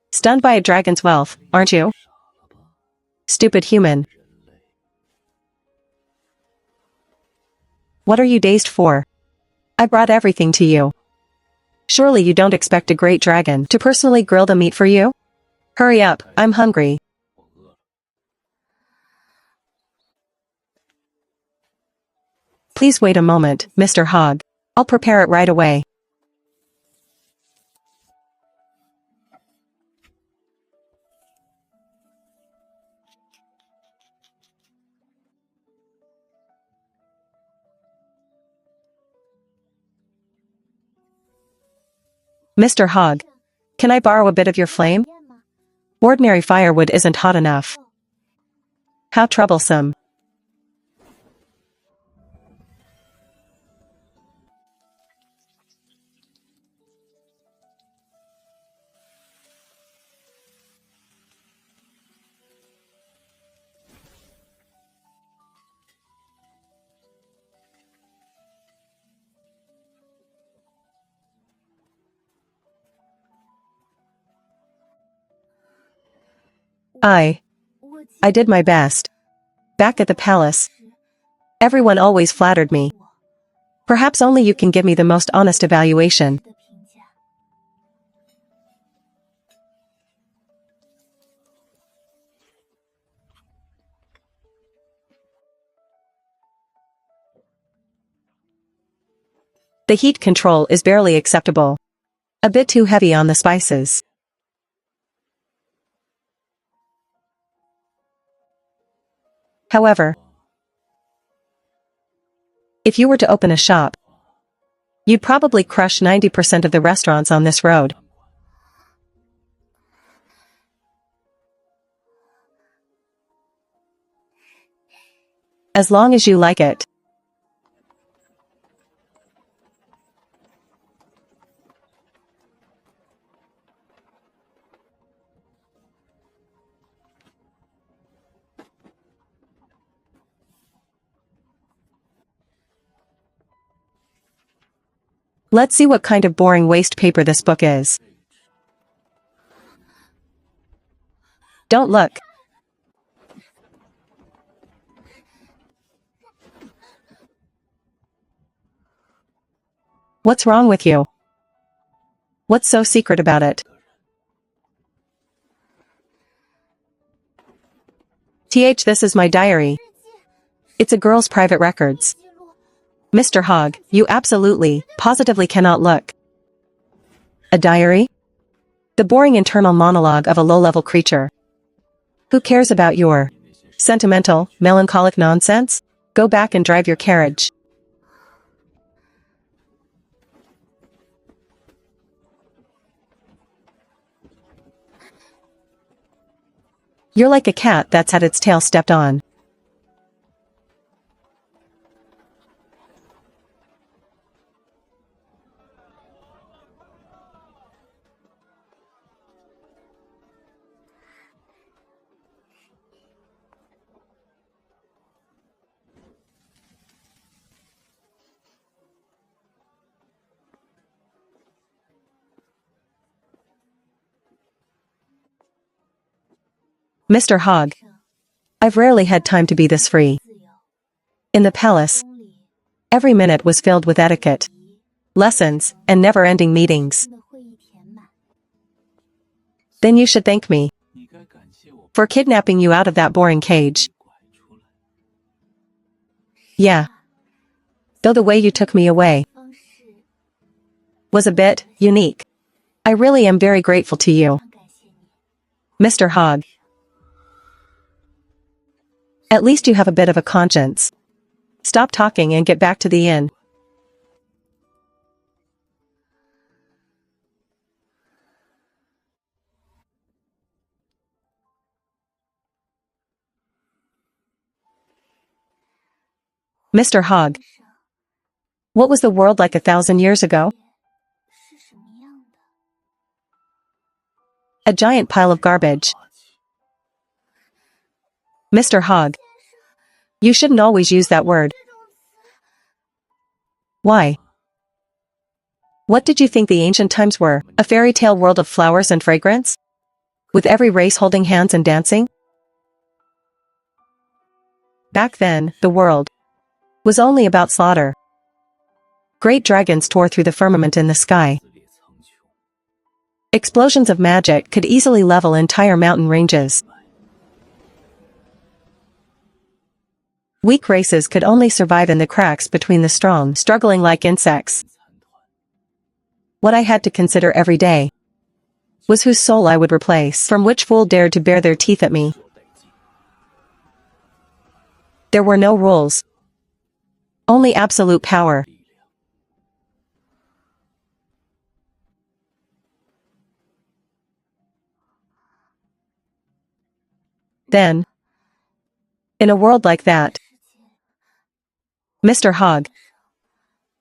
Stunned by a dragon's wealth, aren't you? Stupid human. What are you dazed for? I brought everything to you. Surely you don't expect a great dragon to personally grill the meat for you? Hurry up, I'm hungry. Please wait a moment, Mr. Hogg. I'll prepare it right away. Mr. Hogg, can I borrow a bit of your flame? Ordinary firewood isn't hot enough. How troublesome. I did my best. Back at the palace, everyone always flattered me. Perhaps only you can give me the most honest evaluation. The heat control is barely acceptable. A bit too heavy on the spices. However, if you were to open a shop, you'd probably crush 90% of the restaurants on this road. As long as you like it. Let's see what kind of boring waste paper this book is. Don't look. What's wrong with you? What's so secret about it? This is my diary. It's a girl's private records. Mr. Hogg, you absolutely, positively cannot look. A diary? The boring internal monologue of a low-level creature. Who cares about your sentimental, melancholic nonsense? Go back and drive your carriage. You're like a cat that's had its tail stepped on. Mr. Hogg, I've rarely had time to be this free. In the palace, every minute was filled with etiquette, lessons, and never-ending meetings. Then you should thank me for kidnapping you out of that boring cage. Yeah. Though the way you took me away was a bit unique. I really am very grateful to you, Mr. Hogg. At least you have a bit of a conscience. Stop talking and get back to the inn. Mr. Hogg, what was the world like 1,000 years ago? A giant pile of garbage. Mr. Hogg, you shouldn't always use that word. Why? What did you think the ancient times were? A fairy tale world of flowers and fragrance? With every race holding hands and dancing? Back then, the world was only about slaughter. Great dragons tore through the firmament in the sky. Explosions of magic could easily level entire mountain ranges. Weak races could only survive in the cracks between the strong, struggling like insects. What I had to consider every day was whose soul I would replace, from which fool dared to bare their teeth at me. There were no rules. Only absolute power. Then, in a world like that, Mr. Hogg,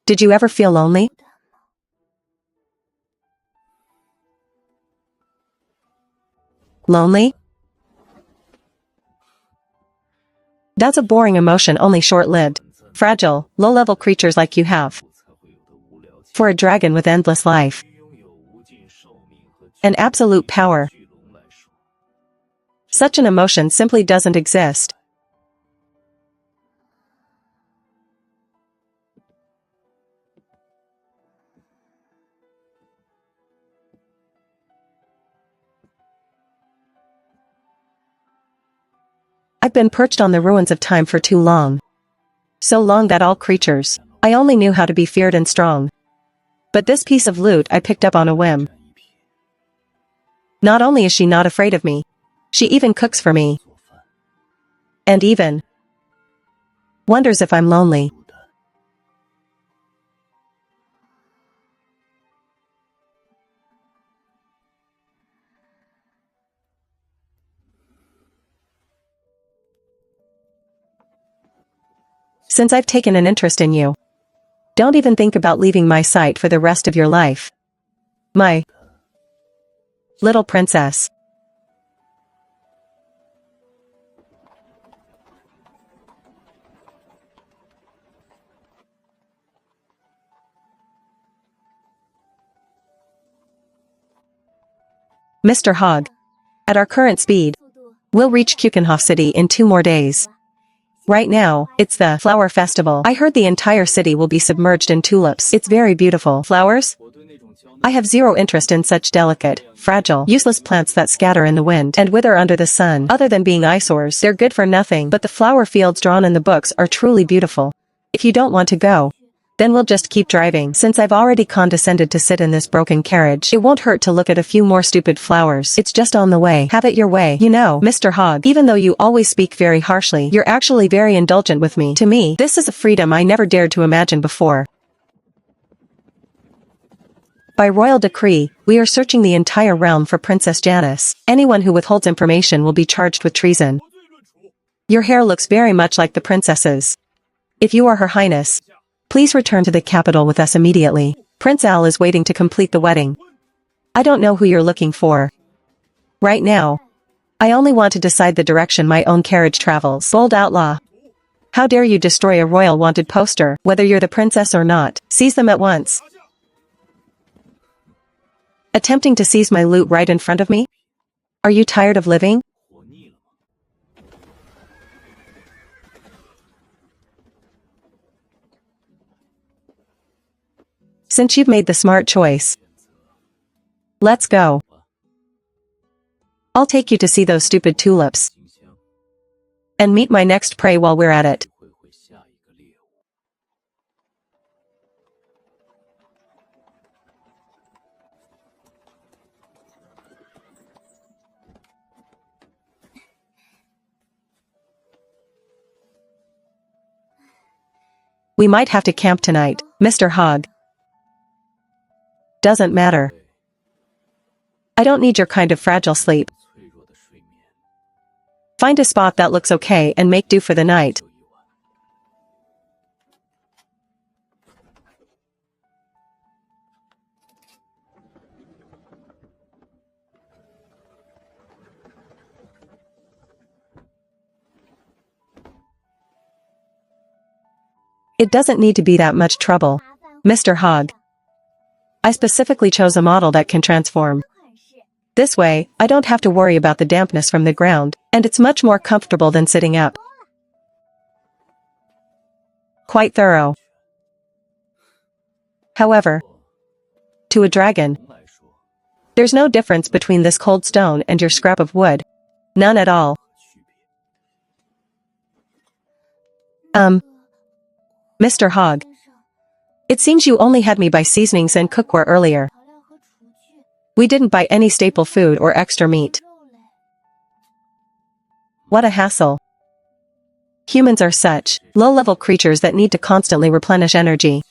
did you ever feel lonely? Lonely? That's a boring emotion, only short-lived. Fragile, low-level creatures like you have. For a dragon with endless life and absolute power, such an emotion simply doesn't exist. I've been perched on the ruins of time for too long. So long that all creatures I only knew how to be feared and strong. But this piece of loot I picked up on a whim. Not only is she not afraid of me, she even cooks for me. And even wonders if I'm lonely. Since I've taken an interest in you, don't even think about leaving my sight for the rest of your life. My little princess. Mr. Hogg. At our current speed, we'll reach Kukenhof City in 2 more days. Right now, it's the flower festival. I heard the entire city will be submerged in tulips. It's very beautiful. Flowers? I have zero interest in such delicate, fragile, useless plants that scatter in the wind and wither under the sun. Other than being eyesores, they're good for nothing, but the flower fields drawn in the books are truly beautiful. If you don't want to go, then we'll just keep driving. Since I've already condescended to sit in this broken carriage, it won't hurt to look at a few more stupid flowers. It's just on the way. Have it your way. You know, Mr. Hogg, even though you always speak very harshly, you're actually very indulgent with me. To me, this is a freedom I never dared to imagine before. By royal decree, we are searching the entire realm for Princess Janice. Anyone who withholds information will be charged with treason. Your hair looks very much like the princess's. If you are Her Highness, please return to the capital with us immediately. Prince Al is waiting to complete the wedding. I don't know who you're looking for. Right now, I only want to decide the direction my own carriage travels. Bold outlaw. How dare you destroy a royal wanted poster, whether you're the princess or not. Seize them at once. Attempting to seize my loot right in front of me? Are you tired of living? Since you've made the smart choice, let's go. I'll take you to see those stupid tulips. And meet my next prey while we're at it. We might have to camp tonight, Mr. Hogg. Doesn't matter. I don't need your kind of fragile sleep. Find a spot that looks okay and make do for the night. It doesn't need to be that much trouble, Mr. Hogg. I specifically chose a model that can transform. This way, I don't have to worry about the dampness from the ground, and it's much more comfortable than sitting up. Quite thorough. However, to a dragon, there's no difference between this cold stone and your scrap of wood. None at all. Mr. Hogg. It seems you only had me buy seasonings and cookware earlier. We didn't buy any staple food or extra meat. What a hassle. Humans are such low-level creatures that need to constantly replenish energy.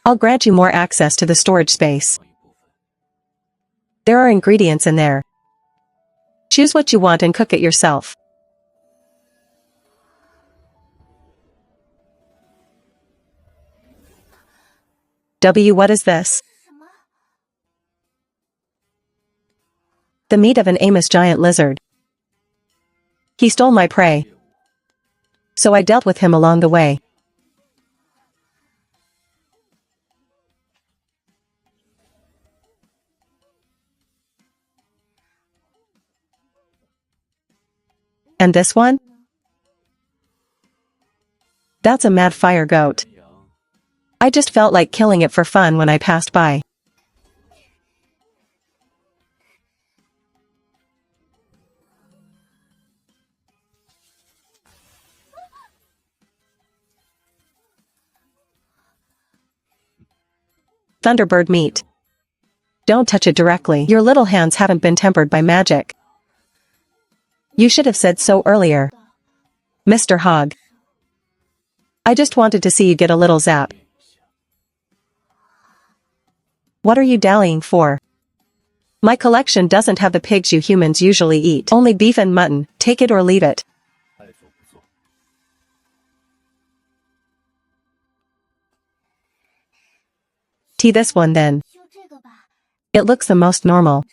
I'll grant you more access to the storage space. There are ingredients in there. Choose what you want and cook it yourself. What is this? The meat of an Amos giant lizard. He stole my prey. So I dealt with him along the way. And this one? That's a mad fire goat. I just felt like killing it for fun when I passed by. Thunderbird meat. Don't touch it directly. Your little hands haven't been tempered by magic. You should have said so earlier, Mr. Hogg. I just wanted to see you get a little zap. What are you dallying for? My collection doesn't have the pigs you humans usually eat. Only beef and mutton, take it or leave it. Tea this one then. It looks the most normal.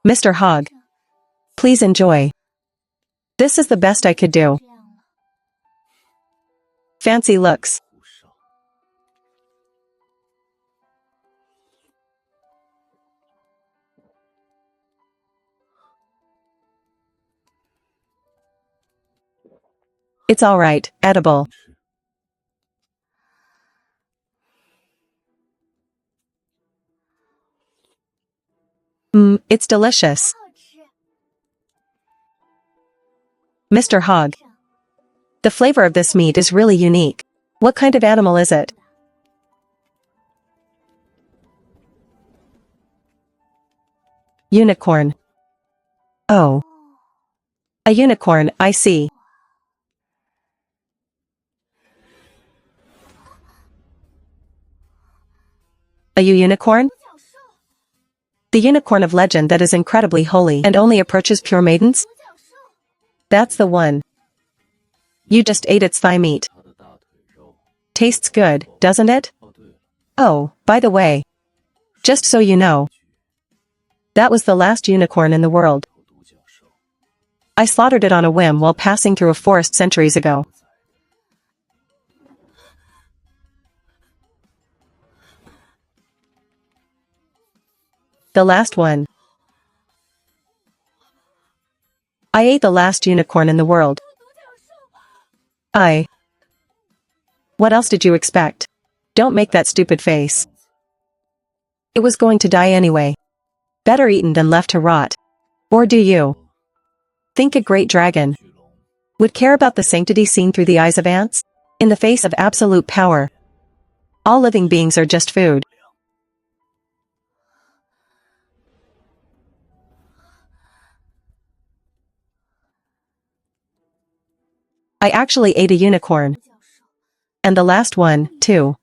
Mr. Hogg, please enjoy. This is the best I could do. Fancy looks. It's alright, edible. It's delicious. Mr. Hogg, the flavor of this meat is really unique. What kind of animal is it? Unicorn. Oh. A unicorn, I see. A unicorn? The unicorn of legend that is incredibly holy and only approaches pure maidens? That's the one. You just ate its thigh meat. Tastes good, doesn't it? Oh, by the way. Just so you know. That was the last unicorn in the world. I slaughtered it on a whim while passing through a forest centuries ago. The last one. I ate the last unicorn in the world. What else did you expect? Don't make that stupid face. It was going to die anyway. Better eaten than left to rot. Or do you think a great dragon would care about the sanctity seen through the eyes of ants? In the face of absolute power, all living beings are just food. I actually ate a unicorn. And the last one, too.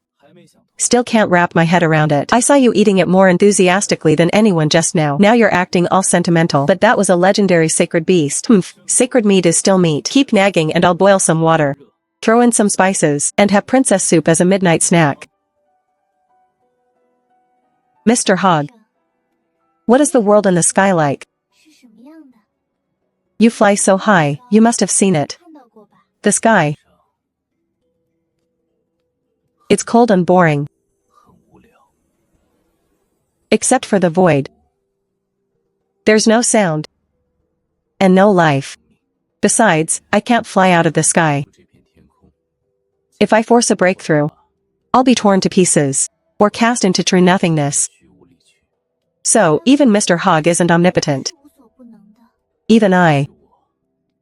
Still can't wrap my head around it. I saw you eating it more enthusiastically than anyone just now. Now you're acting all sentimental. But that was a legendary sacred beast. Sacred meat is still meat. Keep nagging and I'll boil some water. Throw in some spices, and have princess soup as a midnight snack. Mr. Hogg. What is the world in the sky like? You fly so high, you must have seen it. The sky. It's cold and boring. Except for the void. There's no sound. And no life. Besides, I can't fly out of the sky. If I force a breakthrough, I'll be torn to pieces, or cast into true nothingness. So, even Mr. Hogg isn't omnipotent. Even I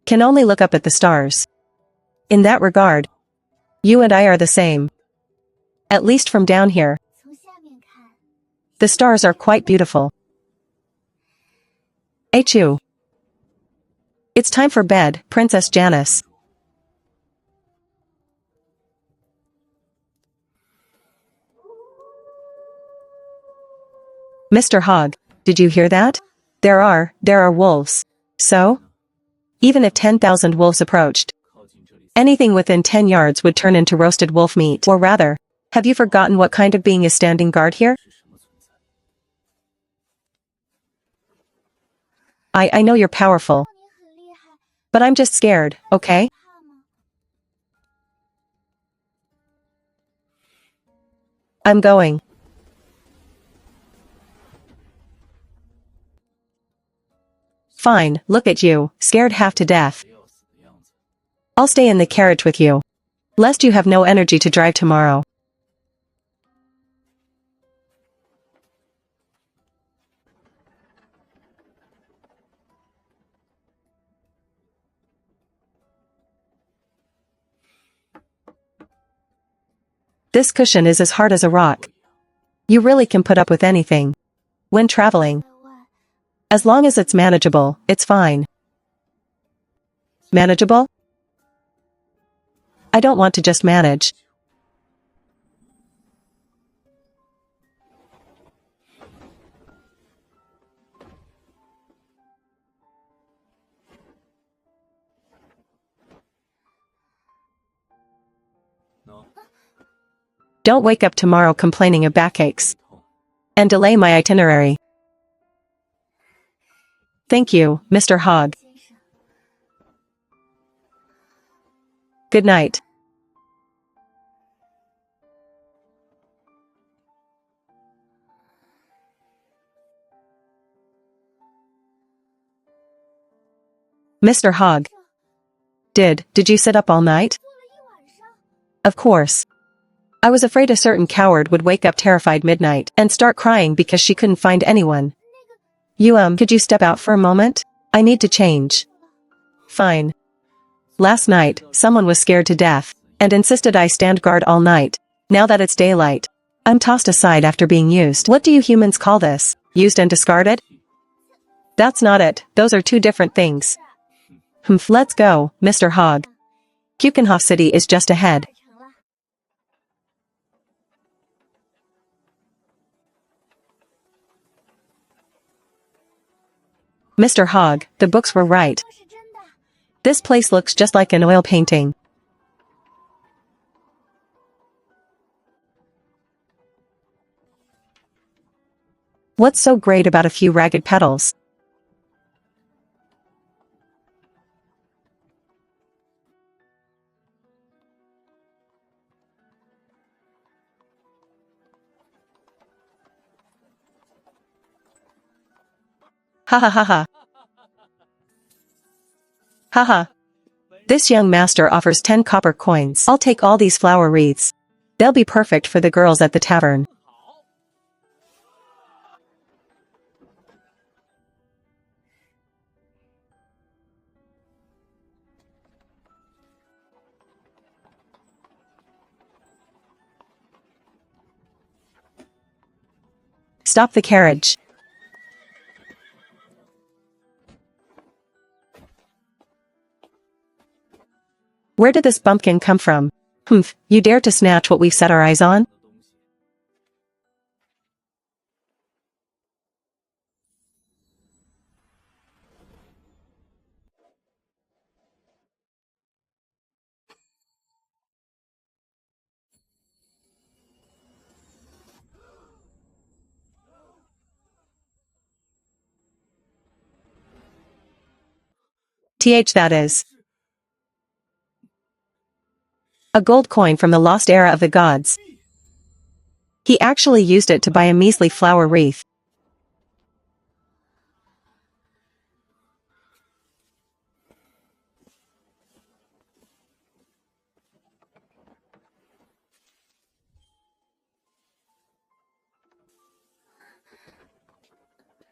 can only look up at the stars. In that regard, you and I are the same. At least from down here. The stars are quite beautiful. Achoo. It's time for bed, Princess Janice. Mr. Hogg, did you hear that? There are wolves. So? Even if 10,000 wolves approached, anything within 10 yards would turn into roasted wolf meat. Or rather, have you forgotten what kind of being is standing guard here? I know you're powerful. But I'm just scared, okay? I'm going. Fine, look at you, scared half to death. I'll stay in the carriage with you. Lest you have no energy to drive tomorrow. This cushion is as hard as a rock. You really can put up with anything. When traveling. As long as it's manageable, it's fine. Manageable? I don't want to just manage. Don't wake up tomorrow complaining of backaches. And delay my itinerary. Thank you, Mr. Hogg. Good night. Mr. Hogg. Did you sit up all night? Of course. I was afraid a certain coward would wake up terrified midnight and start crying because she couldn't find anyone. Could you step out for a moment? I need to change. Fine. Last night, someone was scared to death and insisted I stand guard all night. Now that it's daylight, I'm tossed aside after being used. What do you humans call this? Used and discarded? That's not it, those are two different things. Let's go, Mr. Hogg. Kukenhof City is just ahead. Mr. Hogg, the books were right. This place looks just like an oil painting. What's so great about a few ragged petals? Ha ha ha ha. Ha ha. This young master offers 10 copper coins. I'll take all these flower wreaths. They'll be perfect for the girls at the tavern. Stop the carriage. Where did this bumpkin come from? You dare to snatch what we've set our eyes on? That is. A gold coin from the lost era of the gods. He actually used it to buy a measly flower wreath.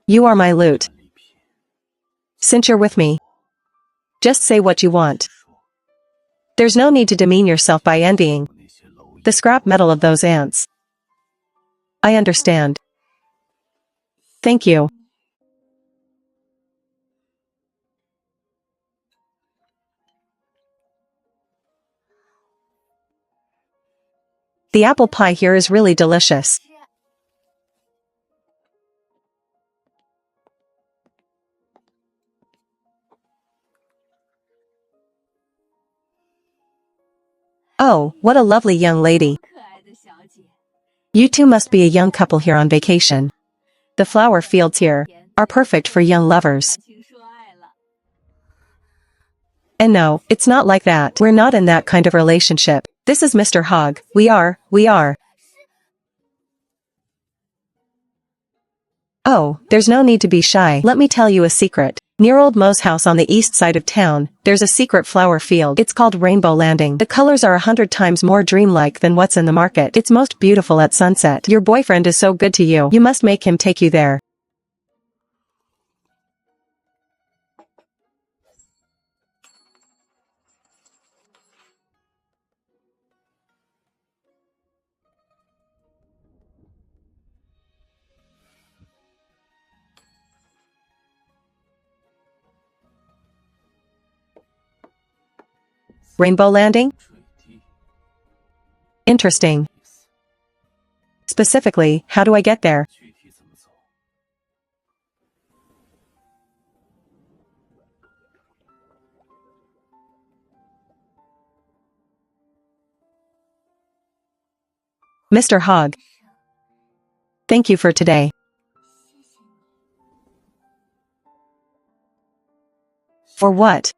You are my loot. Since you're with me, just say what you want. There's no need to demean yourself by envying the scrap metal of those ants. I understand. Thank you. The apple pie here is really delicious. Oh, what a lovely young lady. You two must be a young couple here on vacation. The flower fields here are perfect for young lovers. And no, it's not like that. We're not in that kind of relationship. This is Mr. Hogg. We are. Oh, there's no need to be shy. Let me tell you a secret. Near Old Mo's house on the east side of town, there's a secret flower field. It's called Rainbow Landing. The colors are 100 times more dreamlike than what's in the market. It's most beautiful at sunset. Your boyfriend is so good to you. You must make him take you there. Rainbow landing? Interesting. Specifically, how do I get there? Mr. Hogg. Thank you for today. For what?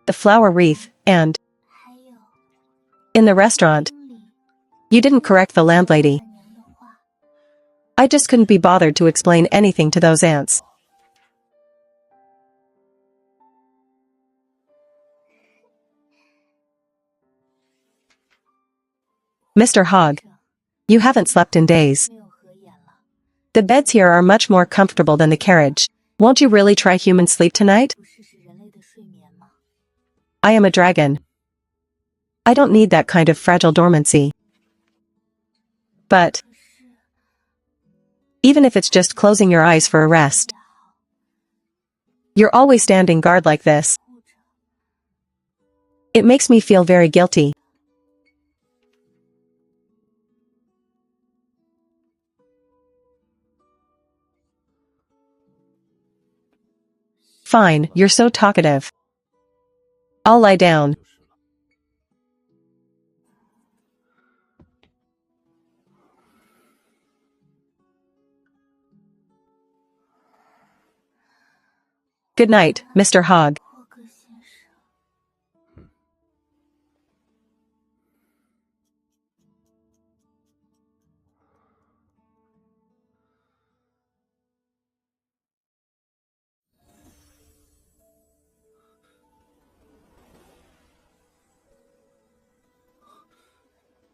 The flower wreath, and in the restaurant. You didn't correct the landlady. I just couldn't be bothered to explain anything to those ants. Mr. Hogg. You haven't slept in days. The beds here are much more comfortable than the carriage. Won't you really try human sleep tonight? I am a dragon. I don't need that kind of fragile dormancy. But even if it's just closing your eyes for a rest, you're always standing guard like this. It makes me feel very guilty. Fine, you're so talkative. I'll lie down. Good night, Mr. Hogg.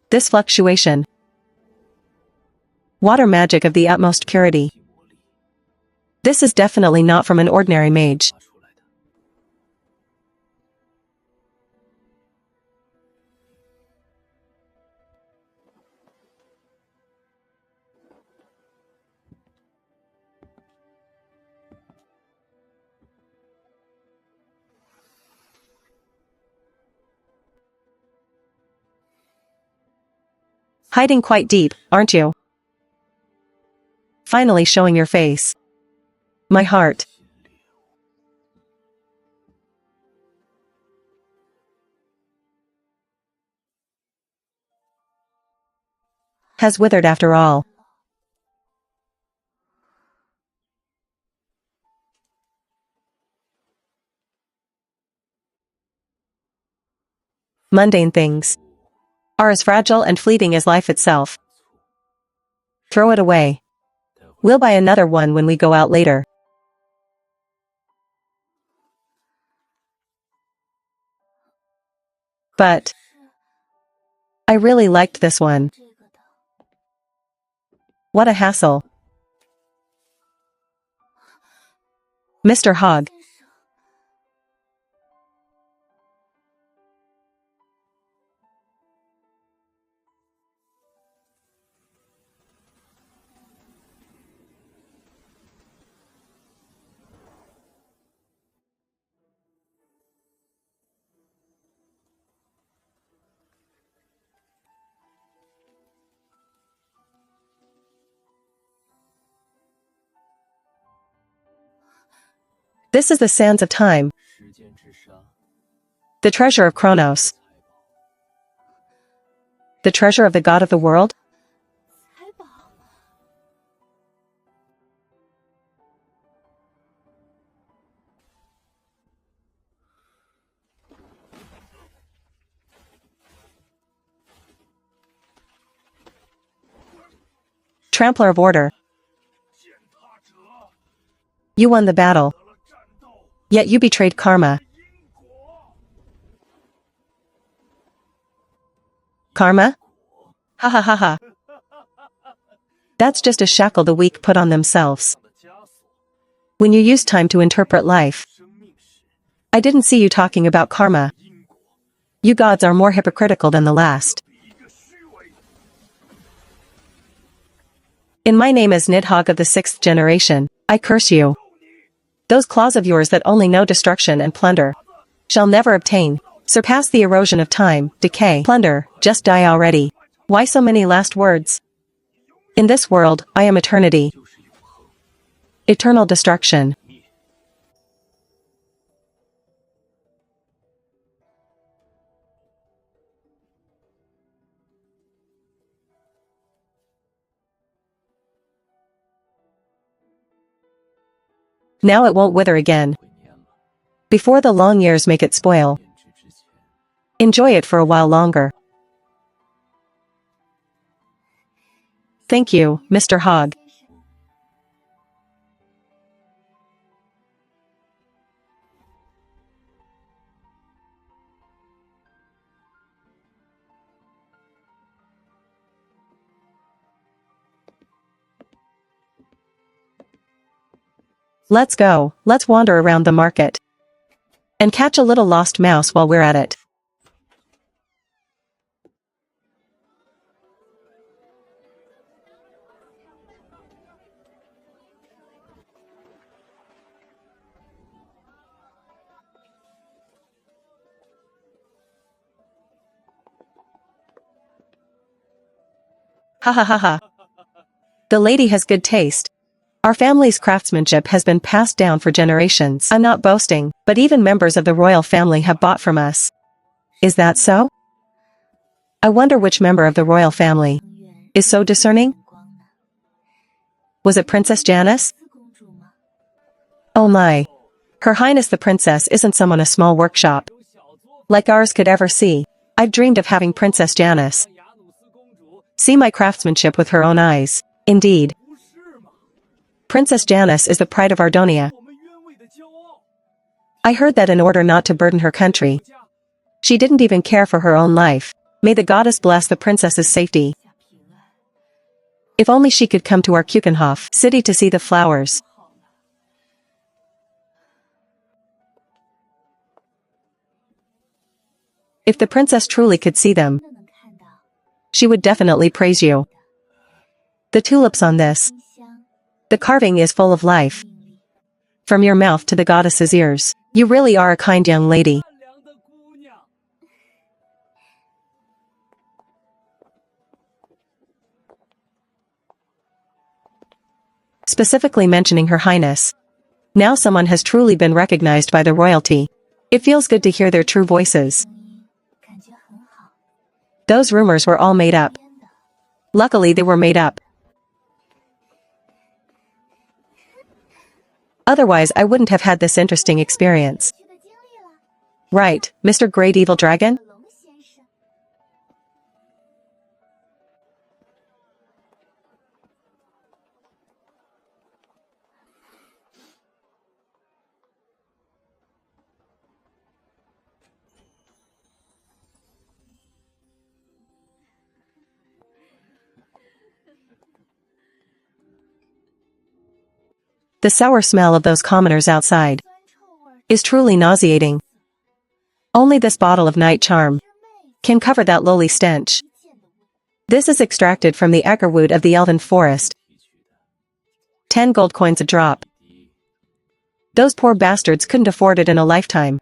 This fluctuation. Water magic of the utmost purity. This is definitely not from an ordinary mage. Hiding quite deep, aren't you? Finally showing your face. My heart has withered after all. Mundane things are as fragile and fleeting as life itself. Throw it away. We'll buy another one when we go out later. But I really liked this one. What a hassle. Mr. Hogg. This is the sands of time. The treasure of Kronos. The treasure of the god of the world? Trampler of order. You won the battle. Yet you betrayed karma. Karma? Ha ha ha ha. That's just a shackle the weak put on themselves. When you use time to interpret life. I didn't see you talking about karma. You gods are more hypocritical than the last. In my name as Nidhogg of the 6th generation, I curse you. Those claws of yours that only know destruction and plunder. Shall never obtain. Surpass the erosion of time, decay, plunder, just die already. Why so many last words? In this world, I am eternity. Eternal destruction. Now it won't wither again. Before the long years make it spoil. Enjoy it for a while longer. Thank you, Mr. Hogg. Let's go, let's wander around the market. And catch a little lost mouse while we're at it. Ha ha ha ha. The lady has good taste. Our family's craftsmanship has been passed down for generations. I'm not boasting, but even members of the royal family have bought from us. Is that so? I wonder which member of the royal family is so discerning? Was it Princess Janice? Oh my. Her Highness the Princess isn't someone a small workshop like ours could ever see. I've dreamed of having Princess Janice see my craftsmanship with her own eyes. Indeed. Princess Janice is the pride of Ardonia. I heard that in order not to burden her country, she didn't even care for her own life. May the goddess bless the princess's safety. If only she could come to our Kuchenhof city to see the flowers. If the princess truly could see them, she would definitely praise you. The tulips on this. The carving is full of life. From your mouth to the goddess's ears, you really are a kind young lady. Specifically mentioning Her Highness. Now someone has truly been recognized by the royalty. It feels good to hear their true voices. Those rumors were all made up. Luckily they were made up. Otherwise I wouldn't have had this interesting experience. Right, Mr. Great Evil Dragon? The sour smell of those commoners outside is truly nauseating. Only this bottle of night charm can cover that lowly stench. This is extracted from the eckerwood of the elven forest. 10 gold coins a drop. Those poor bastards couldn't afford it in a lifetime.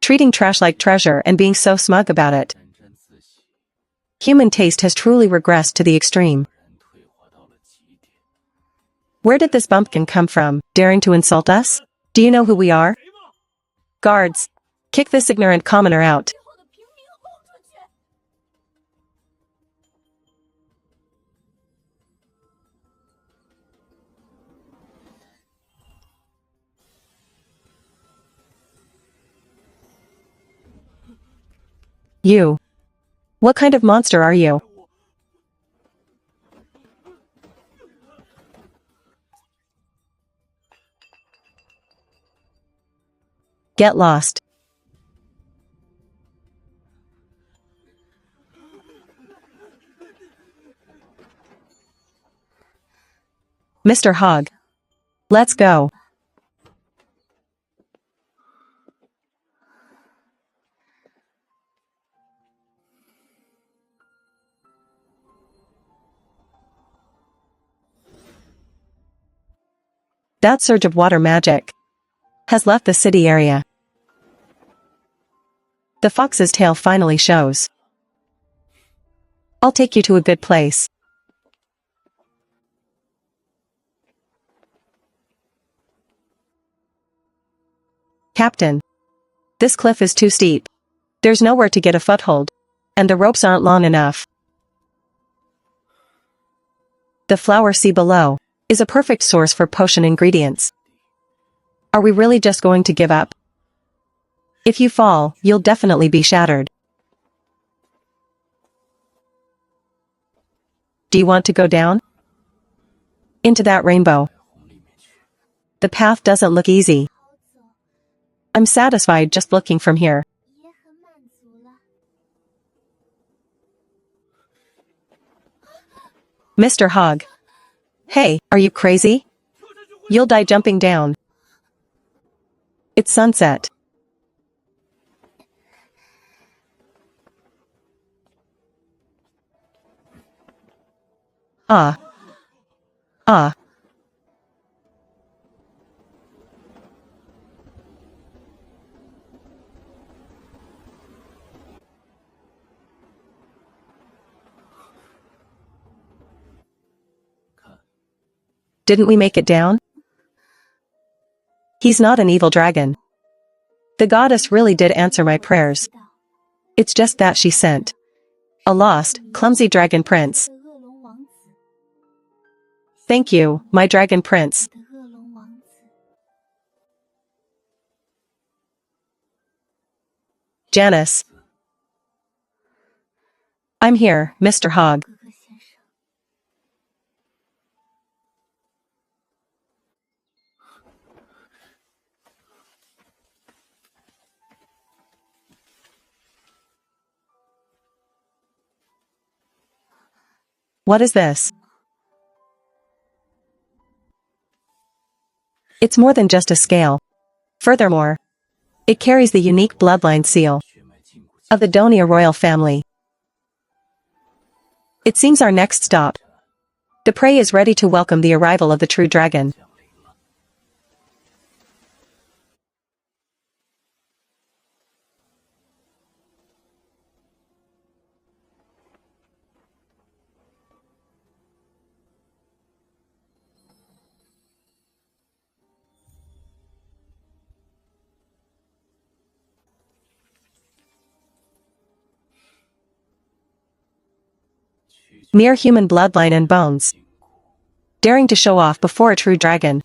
Treating trash like treasure and being so smug about it. Human taste has truly regressed to the extreme. Where did this bumpkin come from, daring to insult us? Do you know who we are? Guards! Kick this ignorant commoner out. You. What kind of monster are you? Get lost. Mr. Hogg. Let's go. That surge of water magic. has left the city area. The fox's tail finally shows. I'll take you to a good place. Captain. This cliff is too steep. There's nowhere to get a foothold. And the ropes aren't long enough. The flower sea below is a perfect source for potion ingredients. Are we really just going to give up? If you fall, you'll definitely be shattered. Do you want to go down? Into that rainbow. The path doesn't look easy. I'm satisfied just looking from here. Mr. Hog. Hey, are you crazy? You'll die jumping down. It's sunset. Ah. Ah. Didn't we make it down? He's not an evil dragon. The goddess really did answer my prayers. It's just that she sent a lost, clumsy dragon prince. Thank you, my dragon prince. Janice. I'm here, Mr. Hog. What is this? It's more than just a scale. Furthermore, it carries the unique bloodline seal of the Donia royal family. It seems our next stop. The prey is ready to welcome the arrival of the true dragon. Mere human bloodline and bones. Daring to show off before a true dragon.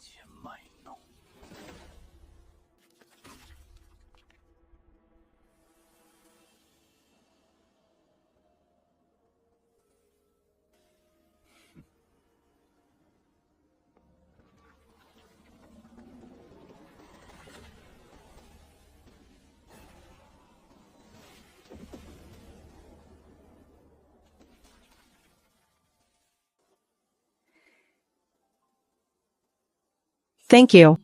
Thank you,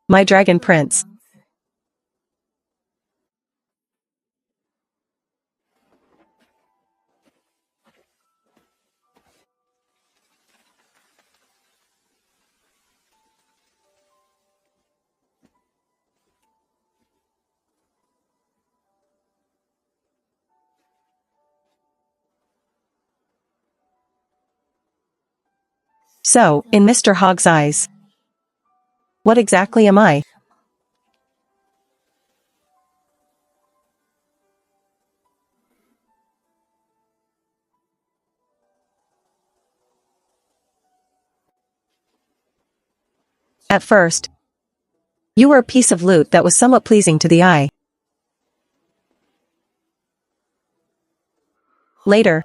my dragon prince. So, in Mr. Hog's eyes, what exactly am I? At first, you were a piece of loot that was somewhat pleasing to the eye. Later,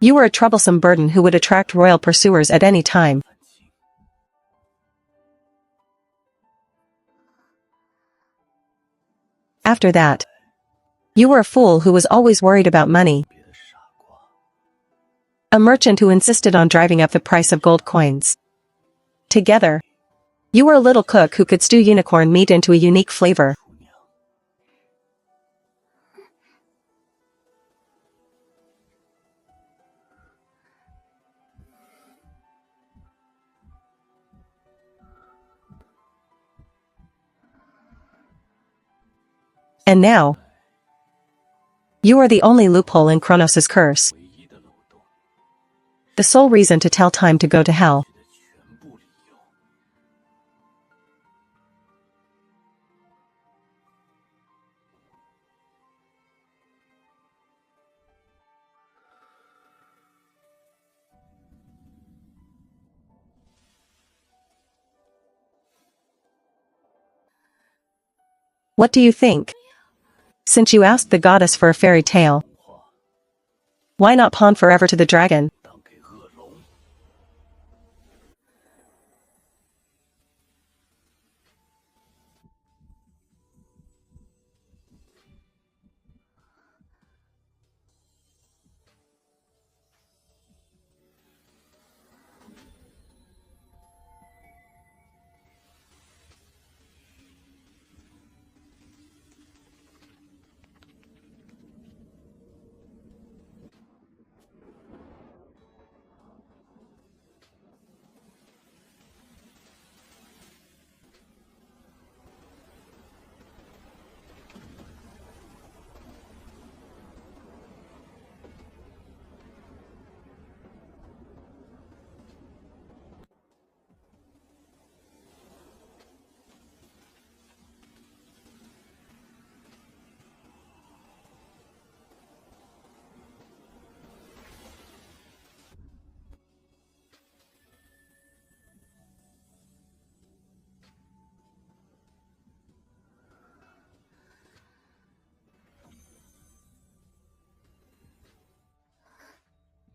you were a troublesome burden who would attract royal pursuers at any time. After that, you were a fool who was always worried about money. A merchant who insisted on driving up the price of gold coins. Together, you were a little cook who could stew unicorn meat into a unique flavor. And now, you are the only loophole in Kronos' curse. The sole reason to tell time to go to hell. What do you think? Since you asked the goddess for a fairy tale, why not pawn forever to the dragon?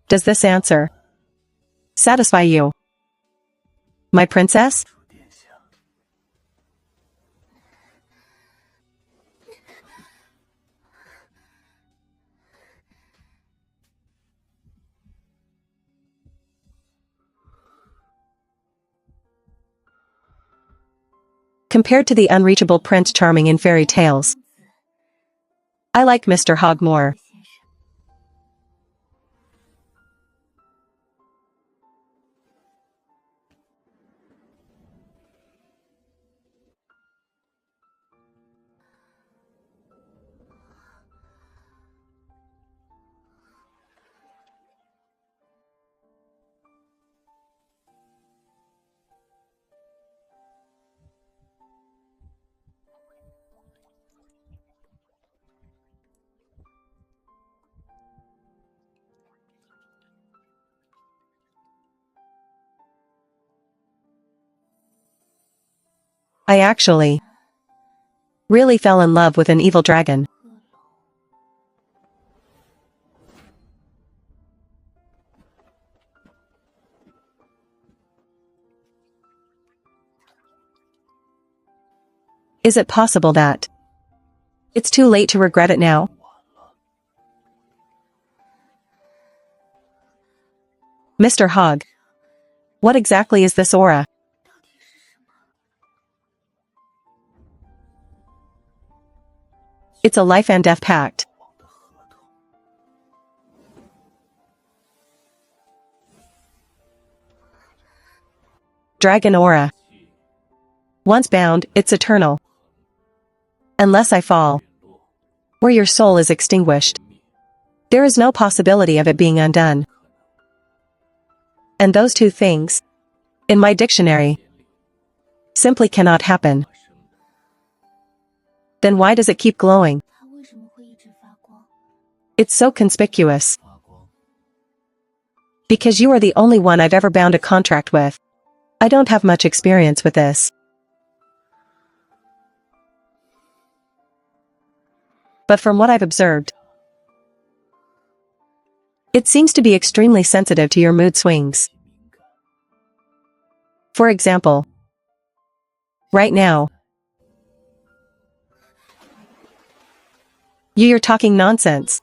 Does this answer satisfy you, my princess? Compared to the unreachable Prince Charming in fairy tales, I like Mr. Hogg more. I actually really fell in love with an evil dragon. Is it possible that it's too late to regret it now? Mr. Hogg, what exactly is this aura? It's a life and death pact. Dragon aura. Once bound, it's eternal. Unless I fall, or your soul is extinguished, there is no possibility of it being undone. And those two things, in my dictionary, simply cannot happen. Then why does it keep glowing? It's so conspicuous. Because you are the only one I've ever bound a contract with. I don't have much experience with this. But from what I've observed, it seems to be extremely sensitive to your mood swings. For example, right now, you're talking nonsense.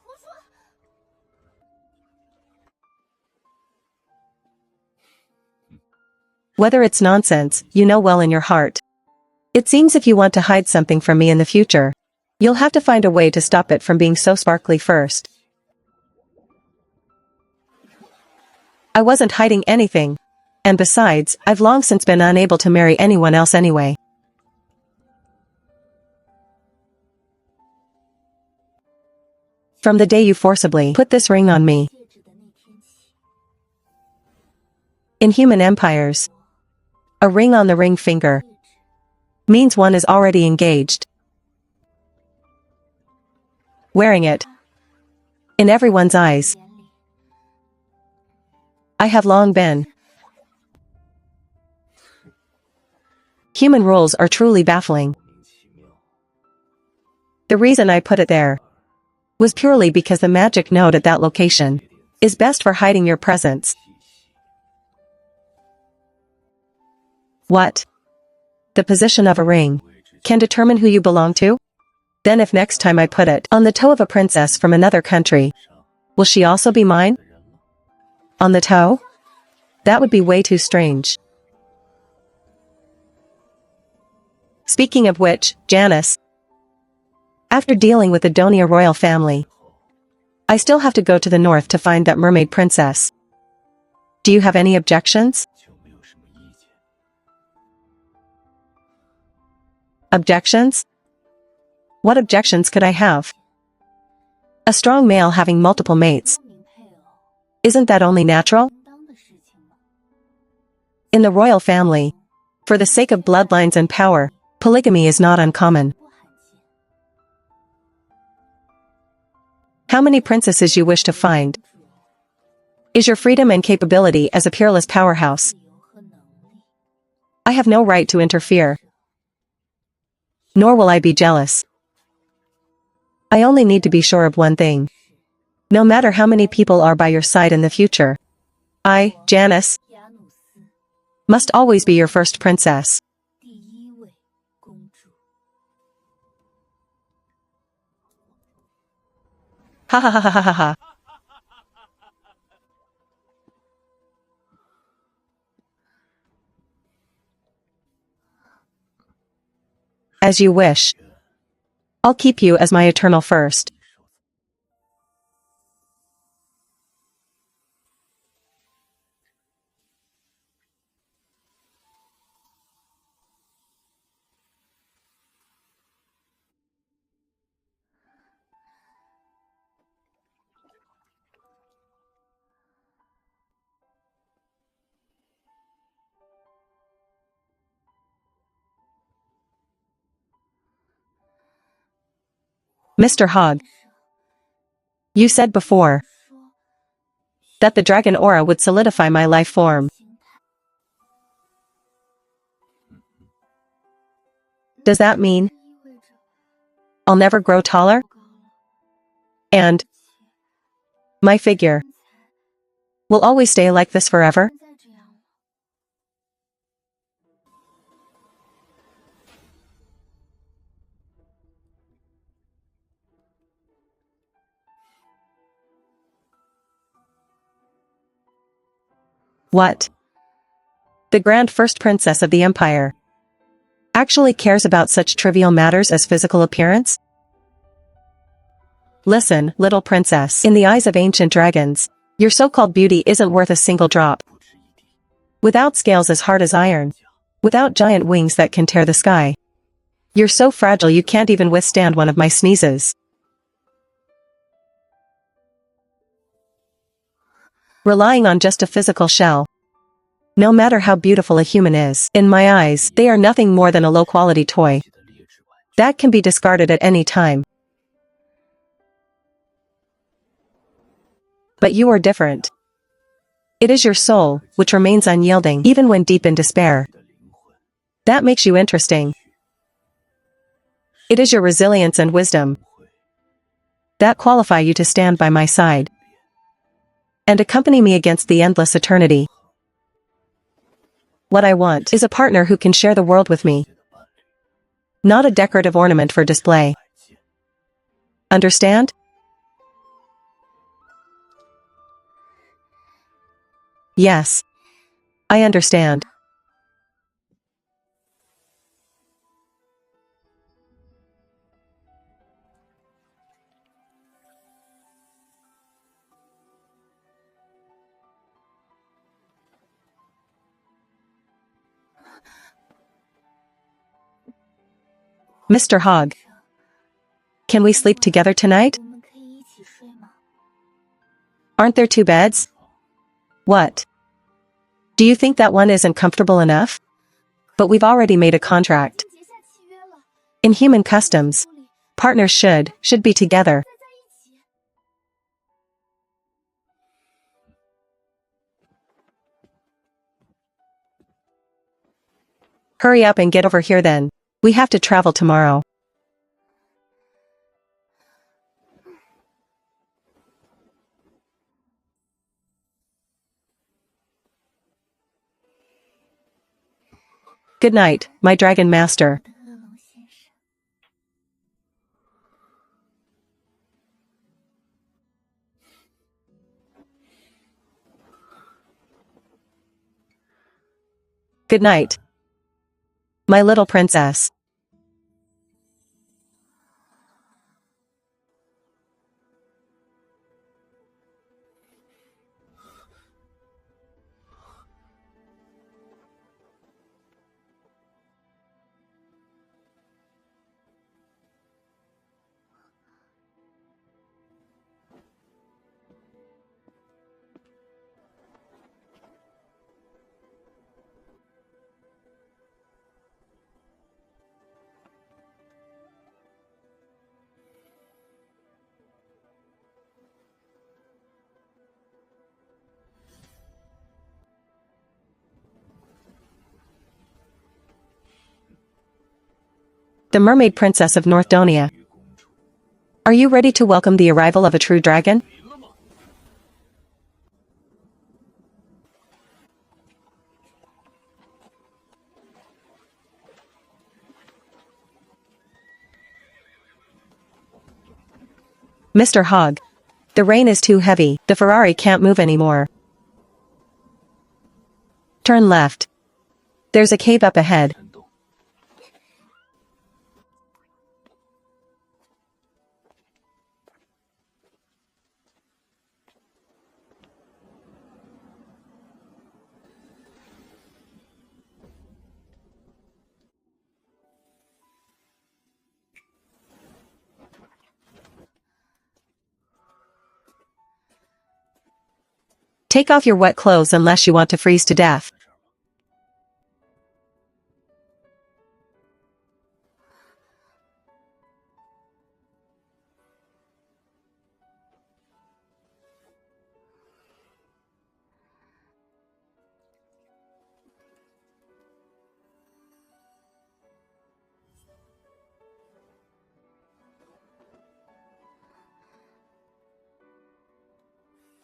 Whether it's nonsense, you know well in your heart. It seems if you want to hide something from me in the future, you'll have to find a way to stop it from being so sparkly first. I wasn't hiding anything. And besides, I've long since been unable to marry anyone else anyway. From the day you forcibly put this ring on me. In human empires, a ring on the ring finger means one is already engaged. Wearing it in everyone's eyes, I have long been. Human rules are truly baffling. The reason I put it there was purely because the magic node at that location is best for hiding your presence. What? The position of a ring can determine who you belong to? Then if next time I put it on the toe of a princess from another country, will she also be mine? On the toe? That would be way too strange. Speaking of which, Janice, after dealing with the Donia royal family, I still have to go to the north to find that mermaid princess. Do you have any objections? Objections? What objections could I have? A strong male having multiple mates. Isn't that only natural? In the royal family, for the sake of bloodlines and power, polygamy is not uncommon. How many princesses you wish to find is your freedom and capability as a peerless powerhouse. I have no right to interfere. Nor will I be jealous. I only need to be sure of one thing. No matter how many people are by your side in the future, I, Janice, must always be your first princess. Ha ha ha ha ha ha ha. As you wish. I'll keep you as my eternal first. Mr. Hogg, you said before that the dragon aura would solidify my life form. Does that mean I'll never grow taller? And my figure will always stay like this forever? What? The grand first princess of the empire actually cares about such trivial matters as physical appearance? Listen, little princess, in the eyes of ancient dragons, your so-called beauty isn't worth a single drop. Without scales as hard as iron, without giant wings that can tear the sky, you're so fragile you can't even withstand one of my sneezes. Relying on just a physical shell. No matter how beautiful a human is, in my eyes, they are nothing more than a low-quality toy that can be discarded at any time. But you are different. It is your soul, which remains unyielding, even when deep in despair. That makes you interesting. It is your resilience and wisdom that qualify you to stand by my side and accompany me against the endless eternity. What I want is a partner who can share the world with me, not a decorative ornament for display. Understand? Yes. I understand. Mr. Hogg, can we sleep together tonight? Aren't there two beds? What? Do you think that one isn't comfortable enough? But we've already made a contract. In human customs, partners should be together. Hurry up and get over here then. We have to travel tomorrow. Good night, my dragon master. Good night, my little princess. The mermaid princess of North Donia. Are you ready to welcome the arrival of a true dragon? Mr. Hogg. The rain is too heavy, the Ferrari can't move anymore. Turn left. There's a cave up ahead. Take off your wet clothes unless you want to freeze to death.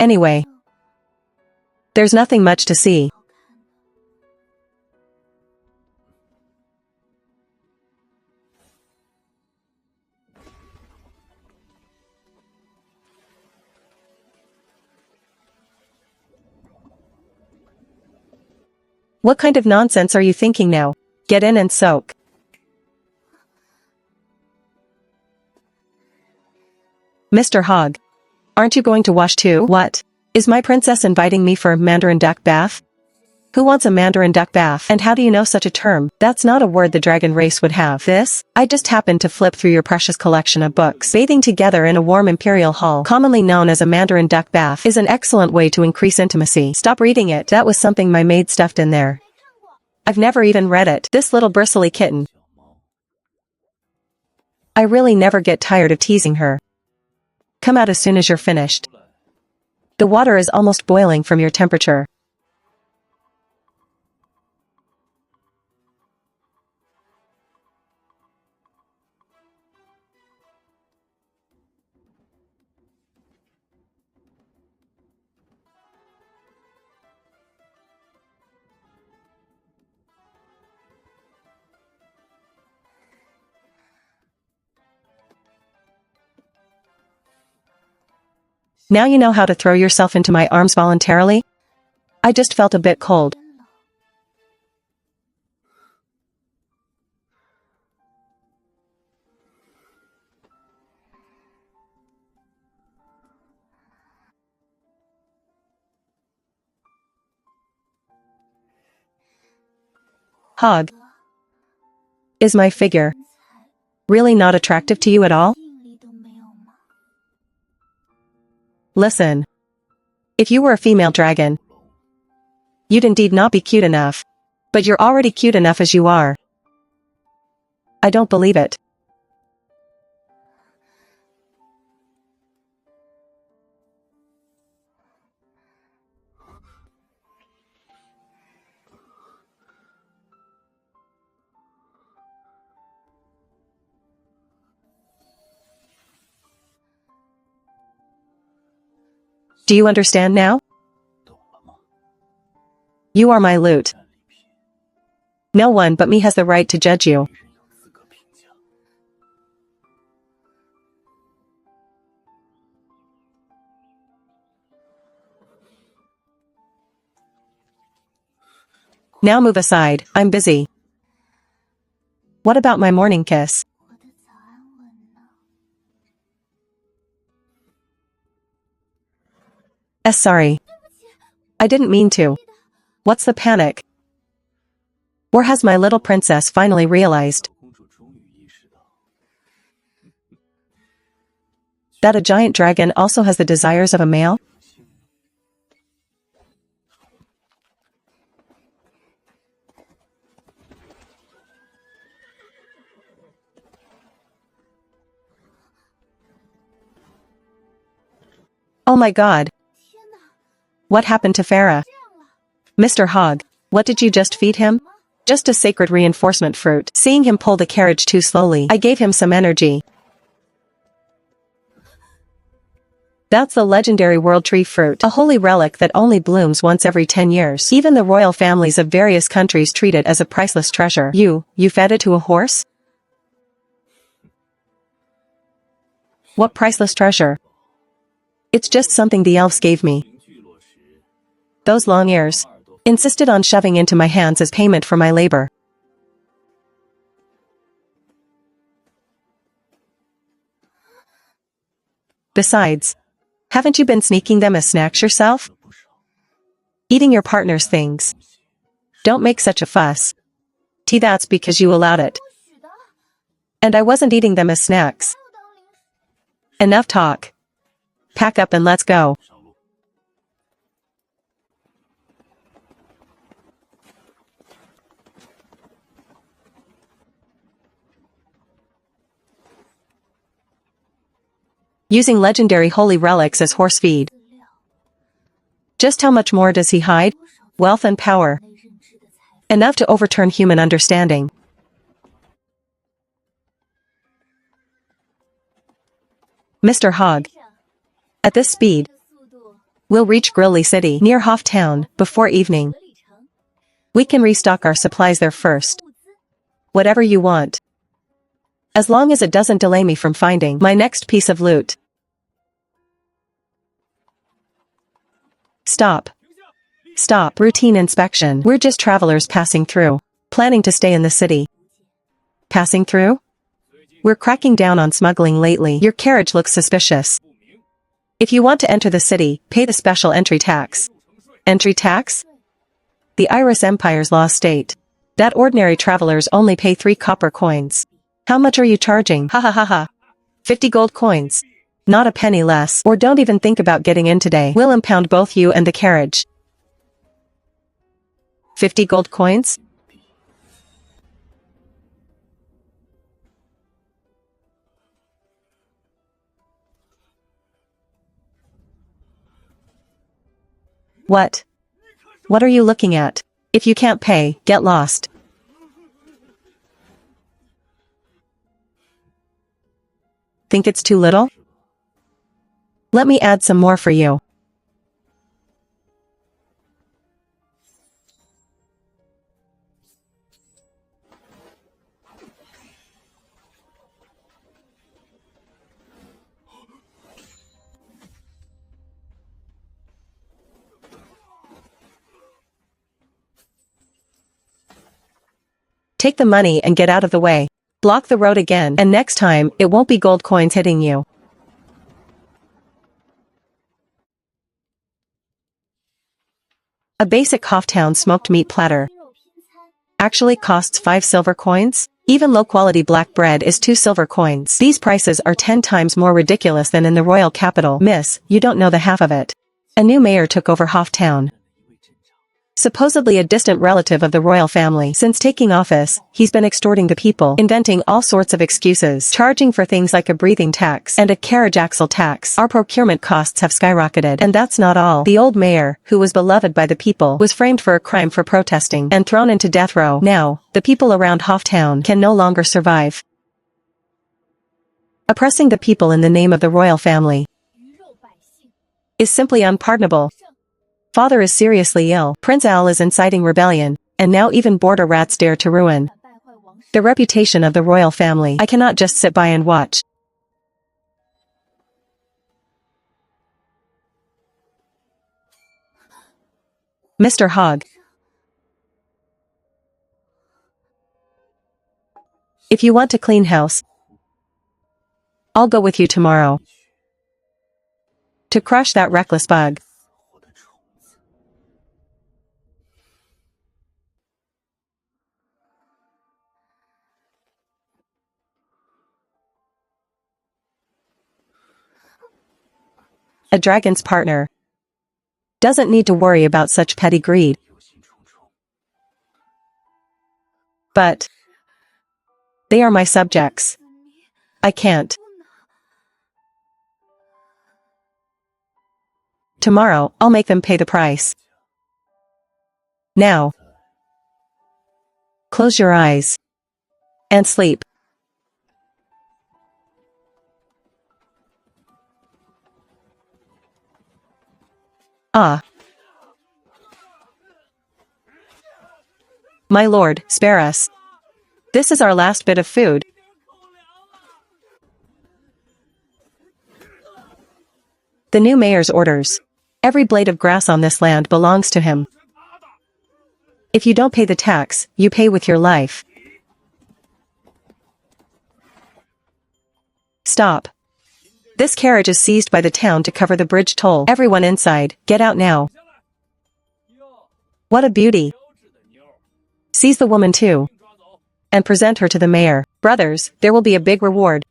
Anyway, there's nothing much to see. What kind of nonsense are you thinking now? Get in and soak. Mr. Hogg. Aren't you going to wash too? What? Is my princess inviting me for a mandarin duck bath? Who wants a mandarin duck bath? And how do you know such a term? That's not a word the dragon race would have. This? I just happened to flip through your precious collection of books. Bathing together in a warm imperial hall, commonly known as a mandarin duck bath, is an excellent way to increase intimacy. Stop reading it. That was something my maid stuffed in there. I've never even read it. This little bristly kitten. I really never get tired of teasing her. Come out as soon as you're finished. The water is almost boiling from your temperature. Now you know how to throw yourself into my arms voluntarily? I just felt a bit cold. Hogg. Is my figure really not attractive to you at all? Listen. If you were a female dragon, you'd indeed not be cute enough. But you're already cute enough as you are. I don't believe it. Do you understand now? You are my loot. No one but me has the right to judge you. Now move aside, I'm busy. What about my morning kiss? Sorry. I didn't mean to. What's the panic? Or has my little princess finally realized that a giant dragon also has the desires of a male? Oh my god. What happened to Farah? Mr. Hogg, what did you just feed him? Just a sacred reinforcement fruit. Seeing him pull the carriage too slowly, I gave him some energy. That's the legendary world tree fruit, a holy relic that only blooms once every 10 years. Even the royal families of various countries treat it as a priceless treasure. You fed it to a horse? What priceless treasure? It's just something the elves gave me. Those long ears. Insisted on shoving into my hands as payment for my labor. Besides, haven't you been sneaking them as snacks yourself? Eating your partner's things. Don't make such a fuss. That's because you allowed it. And I wasn't eating them as snacks. Enough talk. Pack up and let's go. Using legendary holy relics as horse feed. Just how much more does he hide? Wealth and power. Enough to overturn human understanding. Mr. Hogg. At this speed, we'll reach Grilly City near Hoff Town before evening. We can restock our supplies there first. Whatever you want. As long as it doesn't delay me from finding my next piece of loot. Stop. Stop. Routine inspection. We're just travelers passing through. Planning to stay in the city. Passing through? We're cracking down on smuggling lately. Your carriage looks suspicious. If you want to enter the city, pay the special entry tax. Entry tax? The Iris Empire's law state that ordinary travelers only pay 3 copper coins. How much are you charging? Ha ha ha ha. 50 gold coins. Not a penny less. Or don't even think about getting in today. We'll impound both you and the carriage. 50 gold coins? What? What are you looking at? If you can't pay, get lost. Think it's too little? Let me add some more for you. Take the money and get out of the way. Block the road again, and next time, it won't be gold coins hitting you. A basic Hofftown smoked meat platter actually costs 5 silver coins. Even low-quality black bread is 2 silver coins. These prices are 10 times more ridiculous than in the royal capital. Miss, you don't know the half of it. A new mayor took over Hoff Town. Supposedly a distant relative of the royal family. Since taking office, he's been extorting the people, inventing all sorts of excuses, charging for things like a breathing tax and a carriage axle tax. Our procurement costs have skyrocketed. And that's not all. The old mayor, who was beloved by the people, was framed for a crime for protesting and thrown into death row. Now, the people around Hoff Town can no longer survive. Oppressing the people in the name of the royal family is simply unpardonable. Father is seriously ill, Prince Al is inciting rebellion, and now even border rats dare to ruin the reputation of the royal family. I cannot just sit by and watch. Mr. Hogg. If you want to clean house, I'll go with you tomorrow to crush that reckless bug. A dragon's partner doesn't need to worry about such petty greed. But they are my subjects. I can't. Tomorrow, I'll make them pay the price. Now, close your eyes and sleep. Ah. My lord, spare us. This is our last bit of food. The new mayor's orders. Every blade of grass on this land belongs to him. If you don't pay the tax, you pay with your life. Stop. This carriage is seized by the town to cover the bridge toll. Everyone inside, get out now. What a beauty. Seize the woman too. And present her to the mayor. Brothers, there will be a big reward.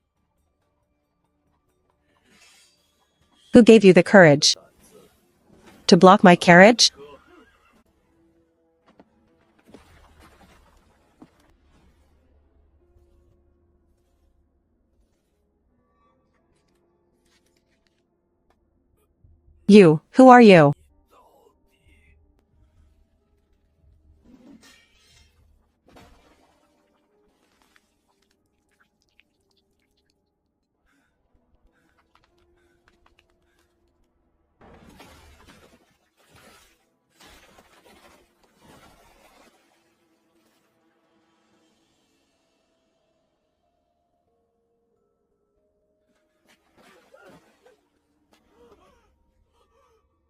Who gave you the courage to block my carriage? You, who are you?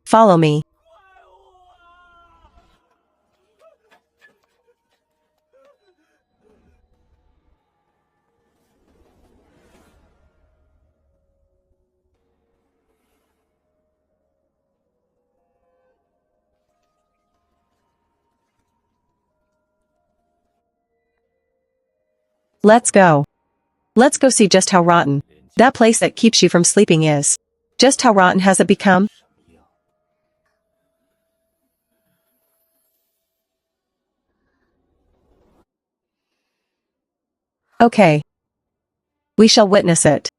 Follow me. Let's go. Let's go see just how rotten that place that keeps you from sleeping is. Just how rotten has it become? Okay. We shall witness it.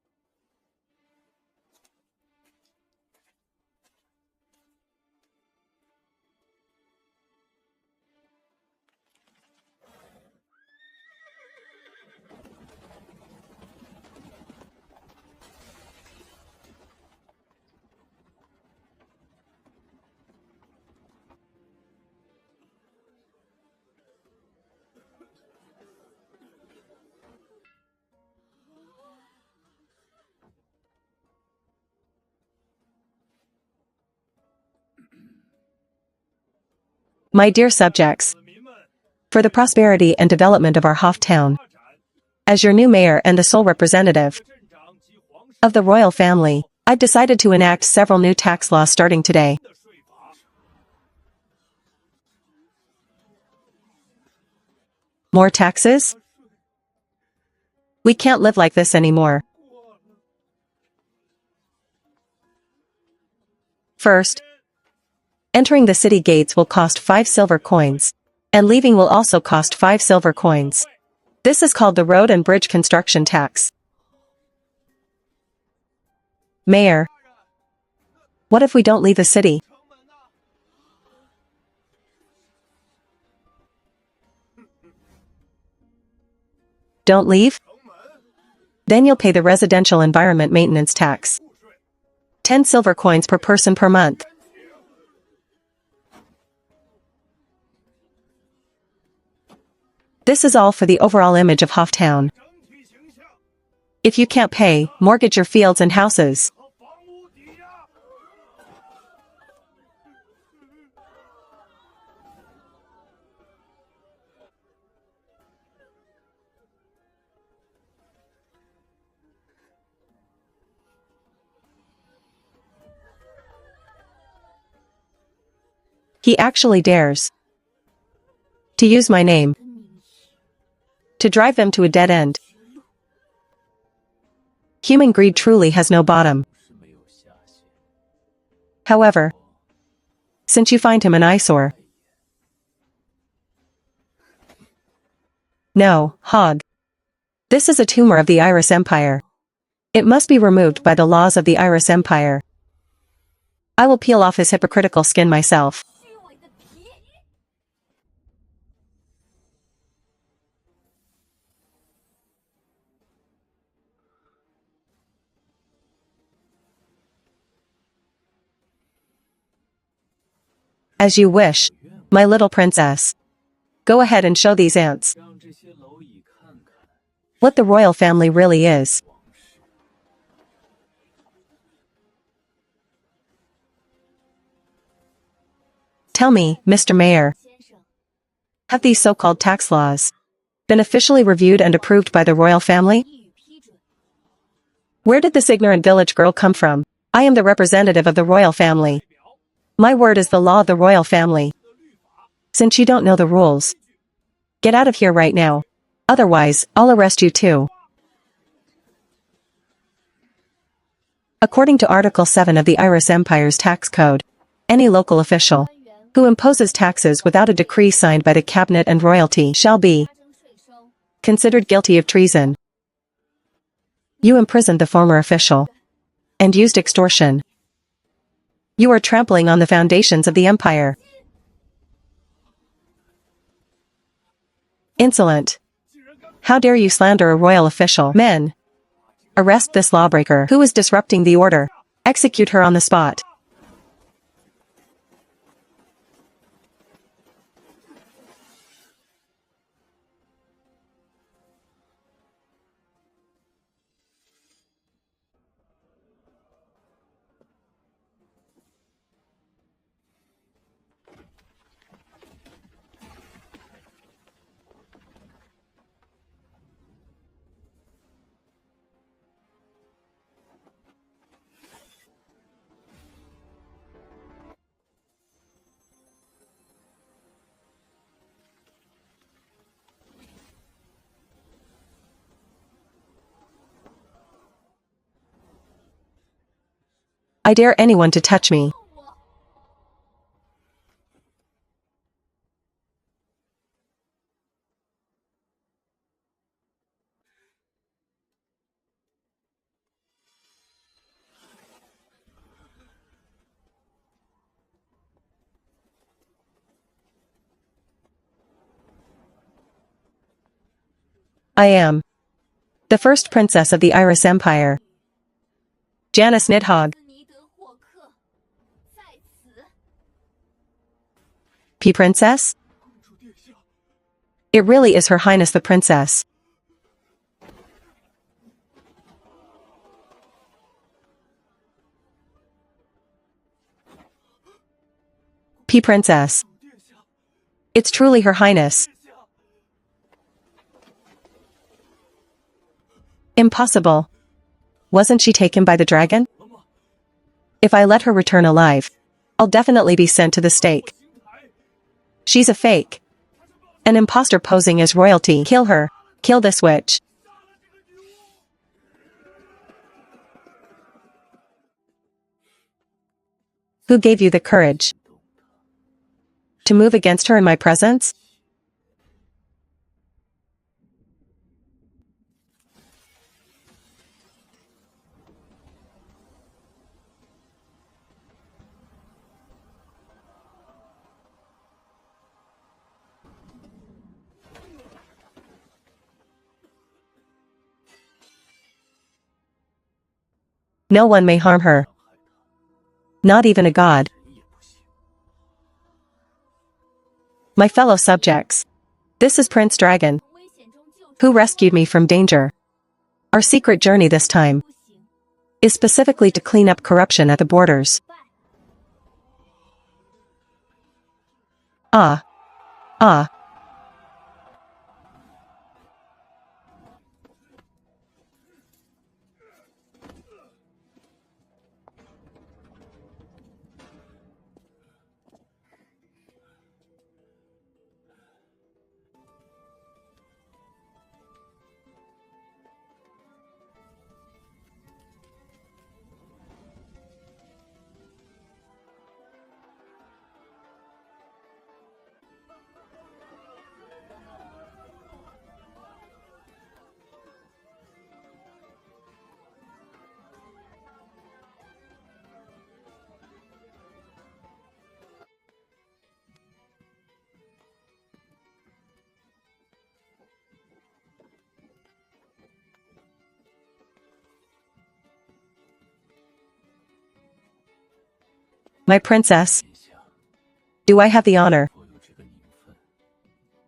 My dear subjects, for the prosperity and development of our Hoff town, as your new mayor and the sole representative of the royal family, I've decided to enact several new tax laws starting today. More taxes? We can't live like this anymore. First, Entering the city gates will cost 5 silver coins. And leaving will also cost 5 silver coins. This is called the road and bridge construction tax. Mayor. What if we don't leave the city? Don't leave? Then you'll pay the residential environment maintenance tax. 10 silver coins per person per month. This is all for the overall image of Hofftown. If you can't pay, mortgage your fields and houses. He actually dares to use my name to drive them to a dead end. Human greed truly has no bottom. However, since you find him an eyesore. No, Hog. This is a tumor of the Iris Empire. It must be removed by the laws of the Iris Empire. I will peel off his hypocritical skin myself. As you wish, my little princess. Go ahead and show these ants what the royal family really is. Tell me, Mr. Mayor, have these so-called tax laws been officially reviewed and approved by the royal family? Where did this ignorant village girl come from? I am the representative of the royal family. My word is the law of the royal family. Since you don't know the rules, get out of here right now. Otherwise, I'll arrest you too. According to Article 7 of the Iris Empire's tax code, any local official who imposes taxes without a decree signed by the cabinet and royalty shall be considered guilty of treason. You imprisoned the former official and used extortion. You are trampling on the foundations of the empire. Insolent. How dare you slander a royal official? Men, arrest this lawbreaker who is disrupting the order. Execute her on the spot. I dare anyone to touch me. I am the first princess of the Iris Empire, Janice Nidhogg. P-Princess? It really is Her Highness the Princess. P-Princess. It's truly Her Highness. Impossible. Wasn't she taken by the dragon? If I let her return alive, I'll definitely be sent to the stake. She's a fake. An imposter posing as royalty. Kill her. Kill this witch. Who gave you the courage To move against her in my presence? No one may harm her. Not even a god. My fellow subjects. This is Prince Dragon, who rescued me from danger. Our secret journey this time is specifically to clean up corruption at the borders. Ah. Ah. My princess. Do I have the honor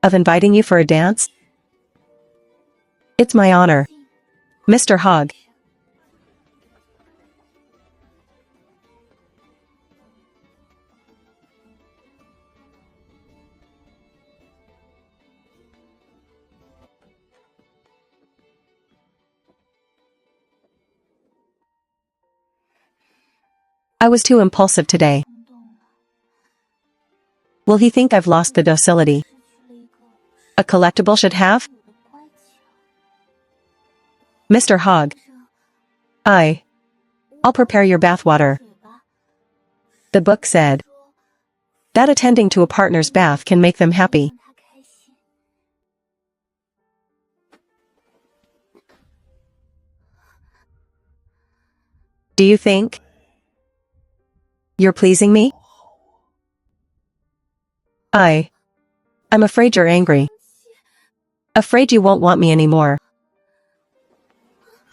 of inviting you for a dance? It's my honor, Mr. Hogg. I was too impulsive today. Will he think I've lost the docility a collectible should have? Mr. Hogg. I'll prepare your bathwater. The book said that attending to a partner's bath can make them happy. Do you think you're pleasing me? I'm afraid you're angry. Afraid you won't want me anymore.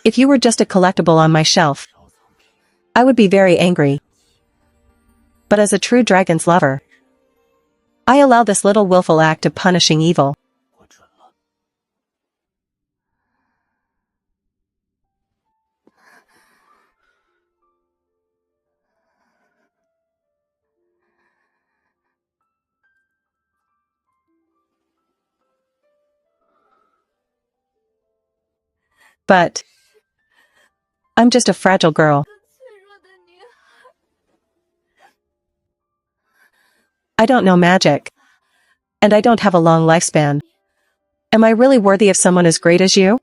If you were just a collectible on my shelf, I would be very angry. But as a true dragon's lover, I allow this little willful act of punishing evil. But I'm just a fragile girl. I don't know magic. And I don't have a long lifespan. Am I really worthy of someone as great as you?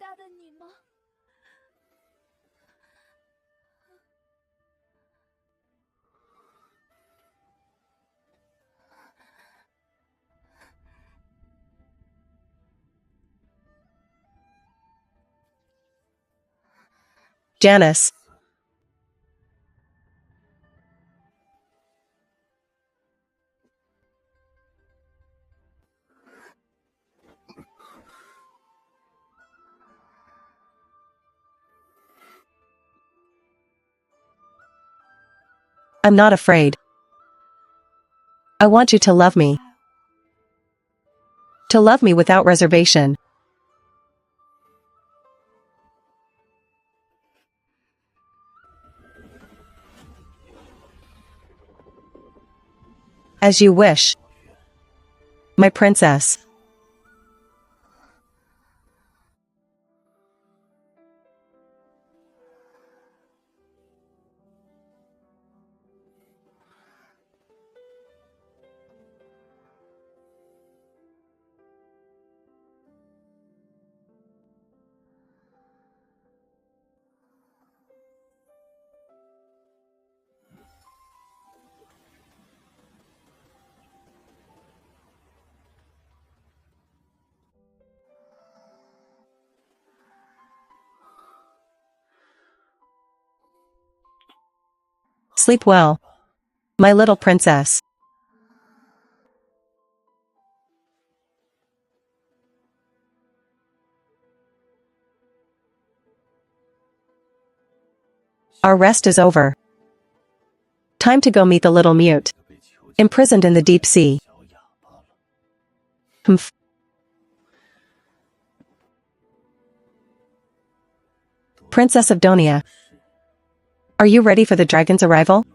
Janice. I'm not afraid. I want you to love me. To love me without reservation. As you wish. My princess. Sleep well, my little princess. Our rest is over. Time to go meet the little mute, imprisoned in the deep sea. Humph. Princess of Donia, are you ready for the dragon's arrival?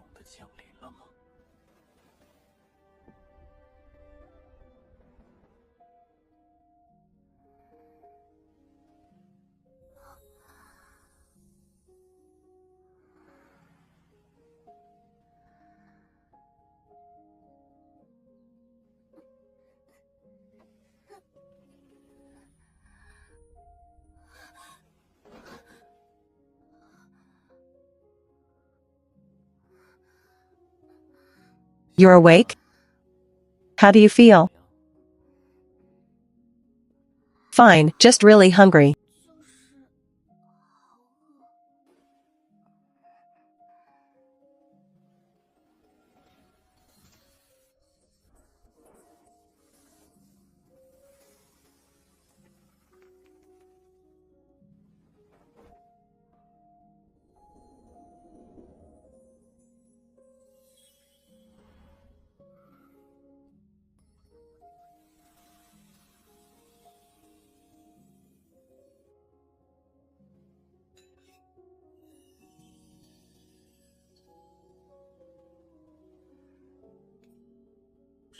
You're awake? How do you feel? Fine, just really hungry.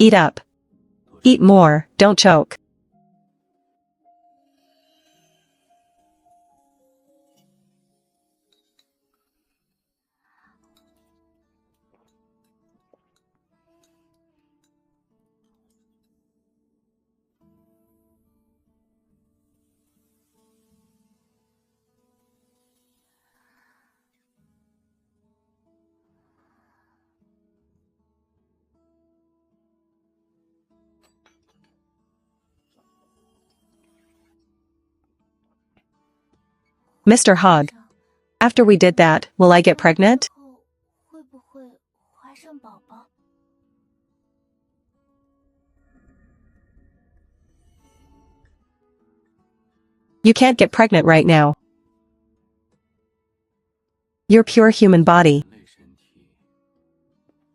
Eat up. Eat more, don't choke. Mr. Hog, after we did that, will I get pregnant? You can't get pregnant right now. Your pure human body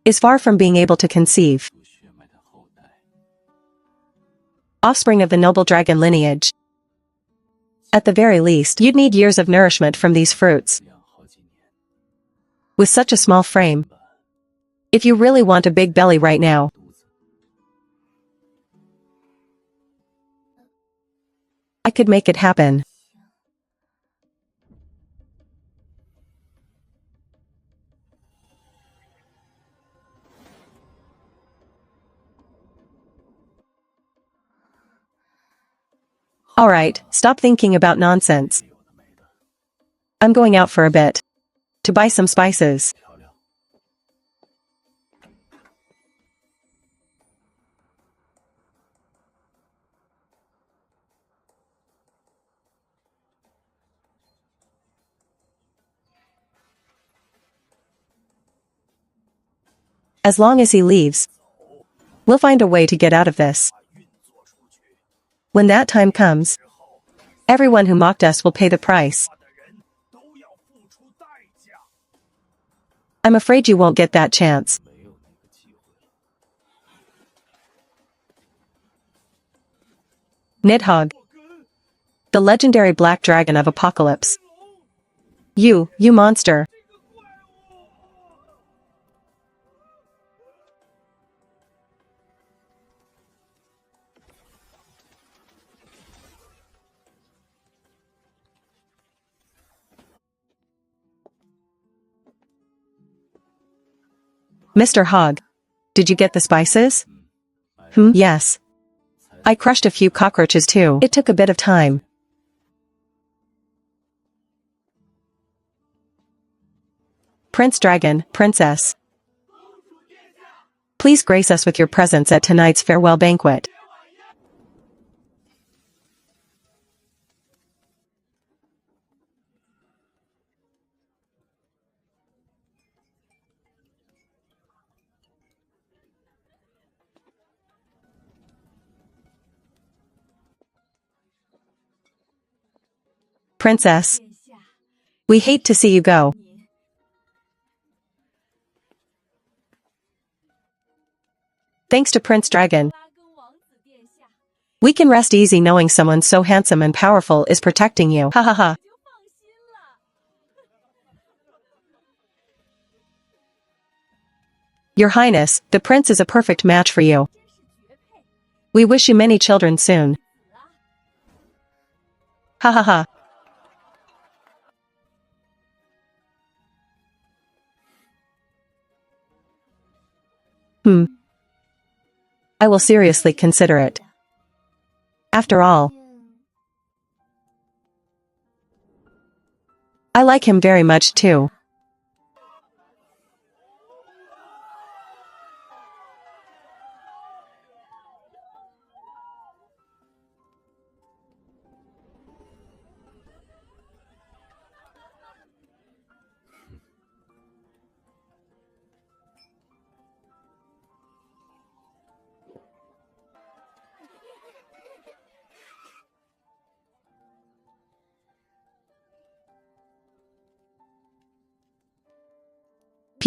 is far from being able to conceive offspring of the noble dragon lineage. At the very least, you'd need years of nourishment from these fruits. With such a small frame, if you really want a big belly right now, I could make it happen. Alright, stop thinking about nonsense. I'm going out for a bit. To buy some spices. As long as he leaves, we'll find a way to get out of this. When that time comes, everyone who mocked us will pay the price. I'm afraid you won't get that chance. Nidhogg, the legendary black dragon of Apocalypse. You monster. Mr. Hogg, did you get the spices? Yes. I crushed a few cockroaches too. It took a bit of time. Prince Dragon, Princess. Please grace us with your presence at tonight's farewell banquet. Princess, we hate to see you go. Thanks to Prince Dragon, we can rest easy knowing someone so handsome and powerful is protecting you. Ha ha ha. Your Highness, the prince is a perfect match for you. We wish you many children soon. Ha ha ha. I will seriously consider it. After all, I like him very much too.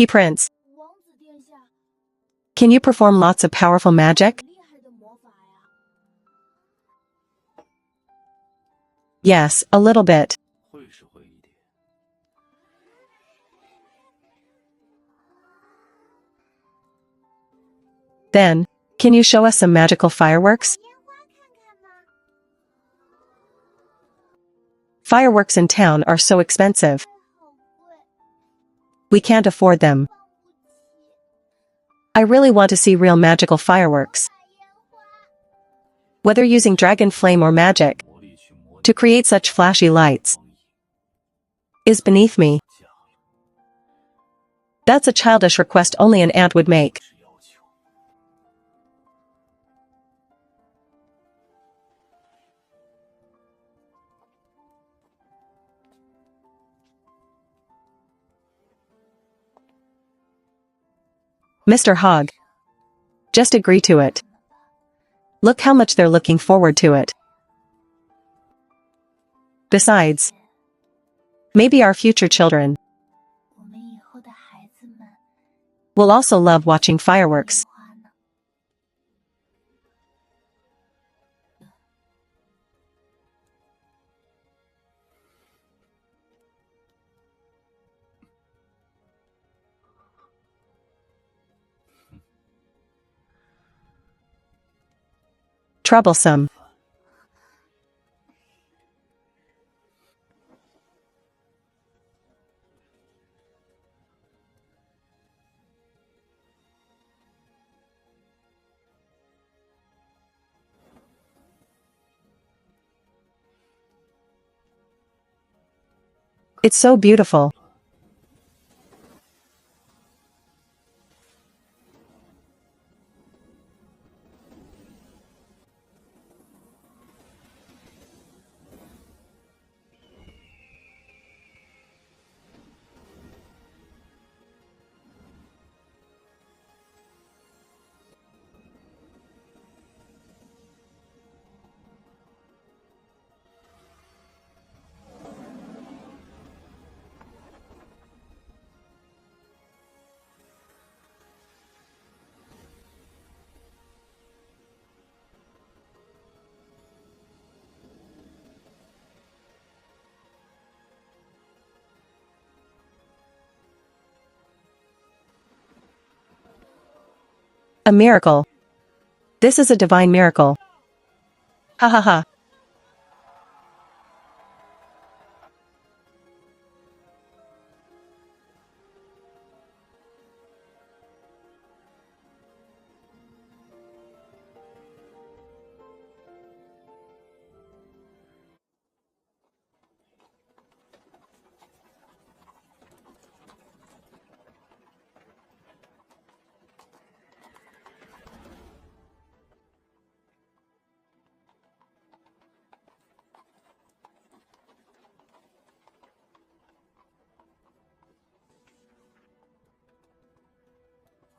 Prince, can you perform lots of powerful magic? Yes, a little bit. Then, can you show us some magical fireworks? Fireworks in town are so expensive. We can't afford them. I really want to see real magical fireworks. Whether using dragon flame or magic, to create such flashy lights is beneath me. That's a childish request only an ant would make. Mr. Hogg, just agree to it. Look how much they're looking forward to it. Besides, maybe our future children will also love watching fireworks. Troublesome. It's so beautiful. A miracle. This is a divine miracle. Ha ha ha.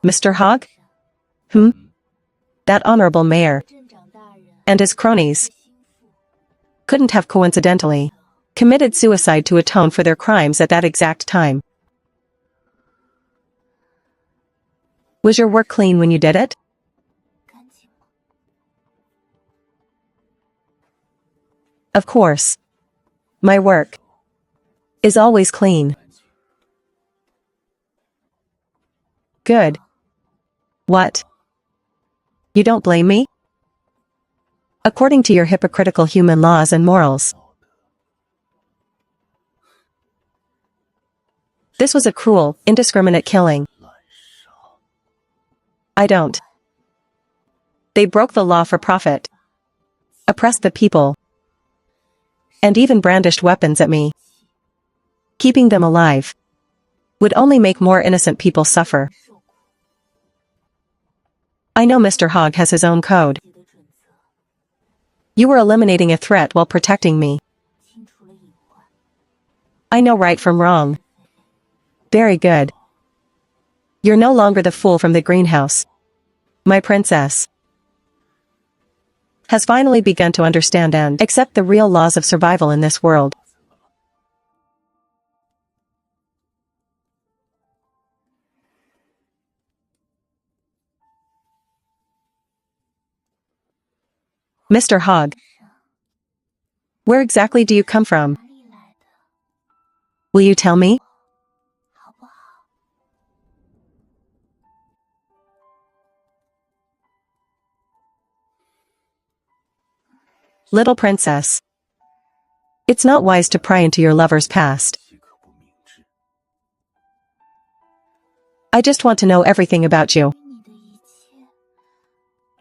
Mr. Hogg? That honorable mayor and his cronies couldn't have coincidentally committed suicide to atone for their crimes at that exact time. Was your work clean when you did it? Of course. My work is always clean. Good. What? You don't blame me? According to your hypocritical human laws and morals. This was a cruel, indiscriminate killing. I don't. They broke the law for profit, oppressed the people, and even brandished weapons at me. Keeping them alive would only make more innocent people suffer. I know Mr. Hogg has his own code. You were eliminating a threat while protecting me. I know right from wrong. Very good. You're no longer the fool from the greenhouse. My princess has finally begun to understand and accept the real laws of survival in this world. Mr. Hogg, where exactly do you come from? Will you tell me? Little princess, it's not wise to pry into your lover's past. I just want to know everything about you.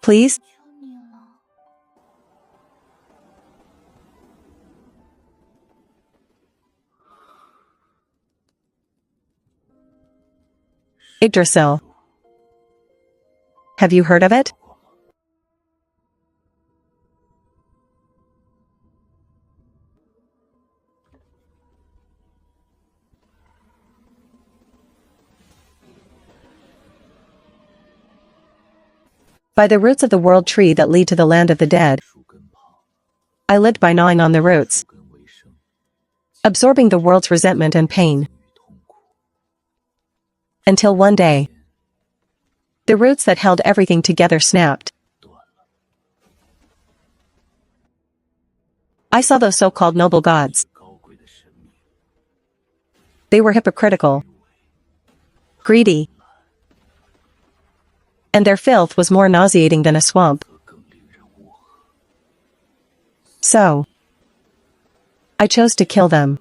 Please? Yggdrasil. Have you heard of it? By the roots of the world tree that lead to the land of the dead. I lived by gnawing on the roots, absorbing the world's resentment and pain. Until one day, the roots that held everything together snapped. I saw those so-called noble gods. They were hypocritical, greedy, and their filth was more nauseating than a swamp. So, I chose to kill them.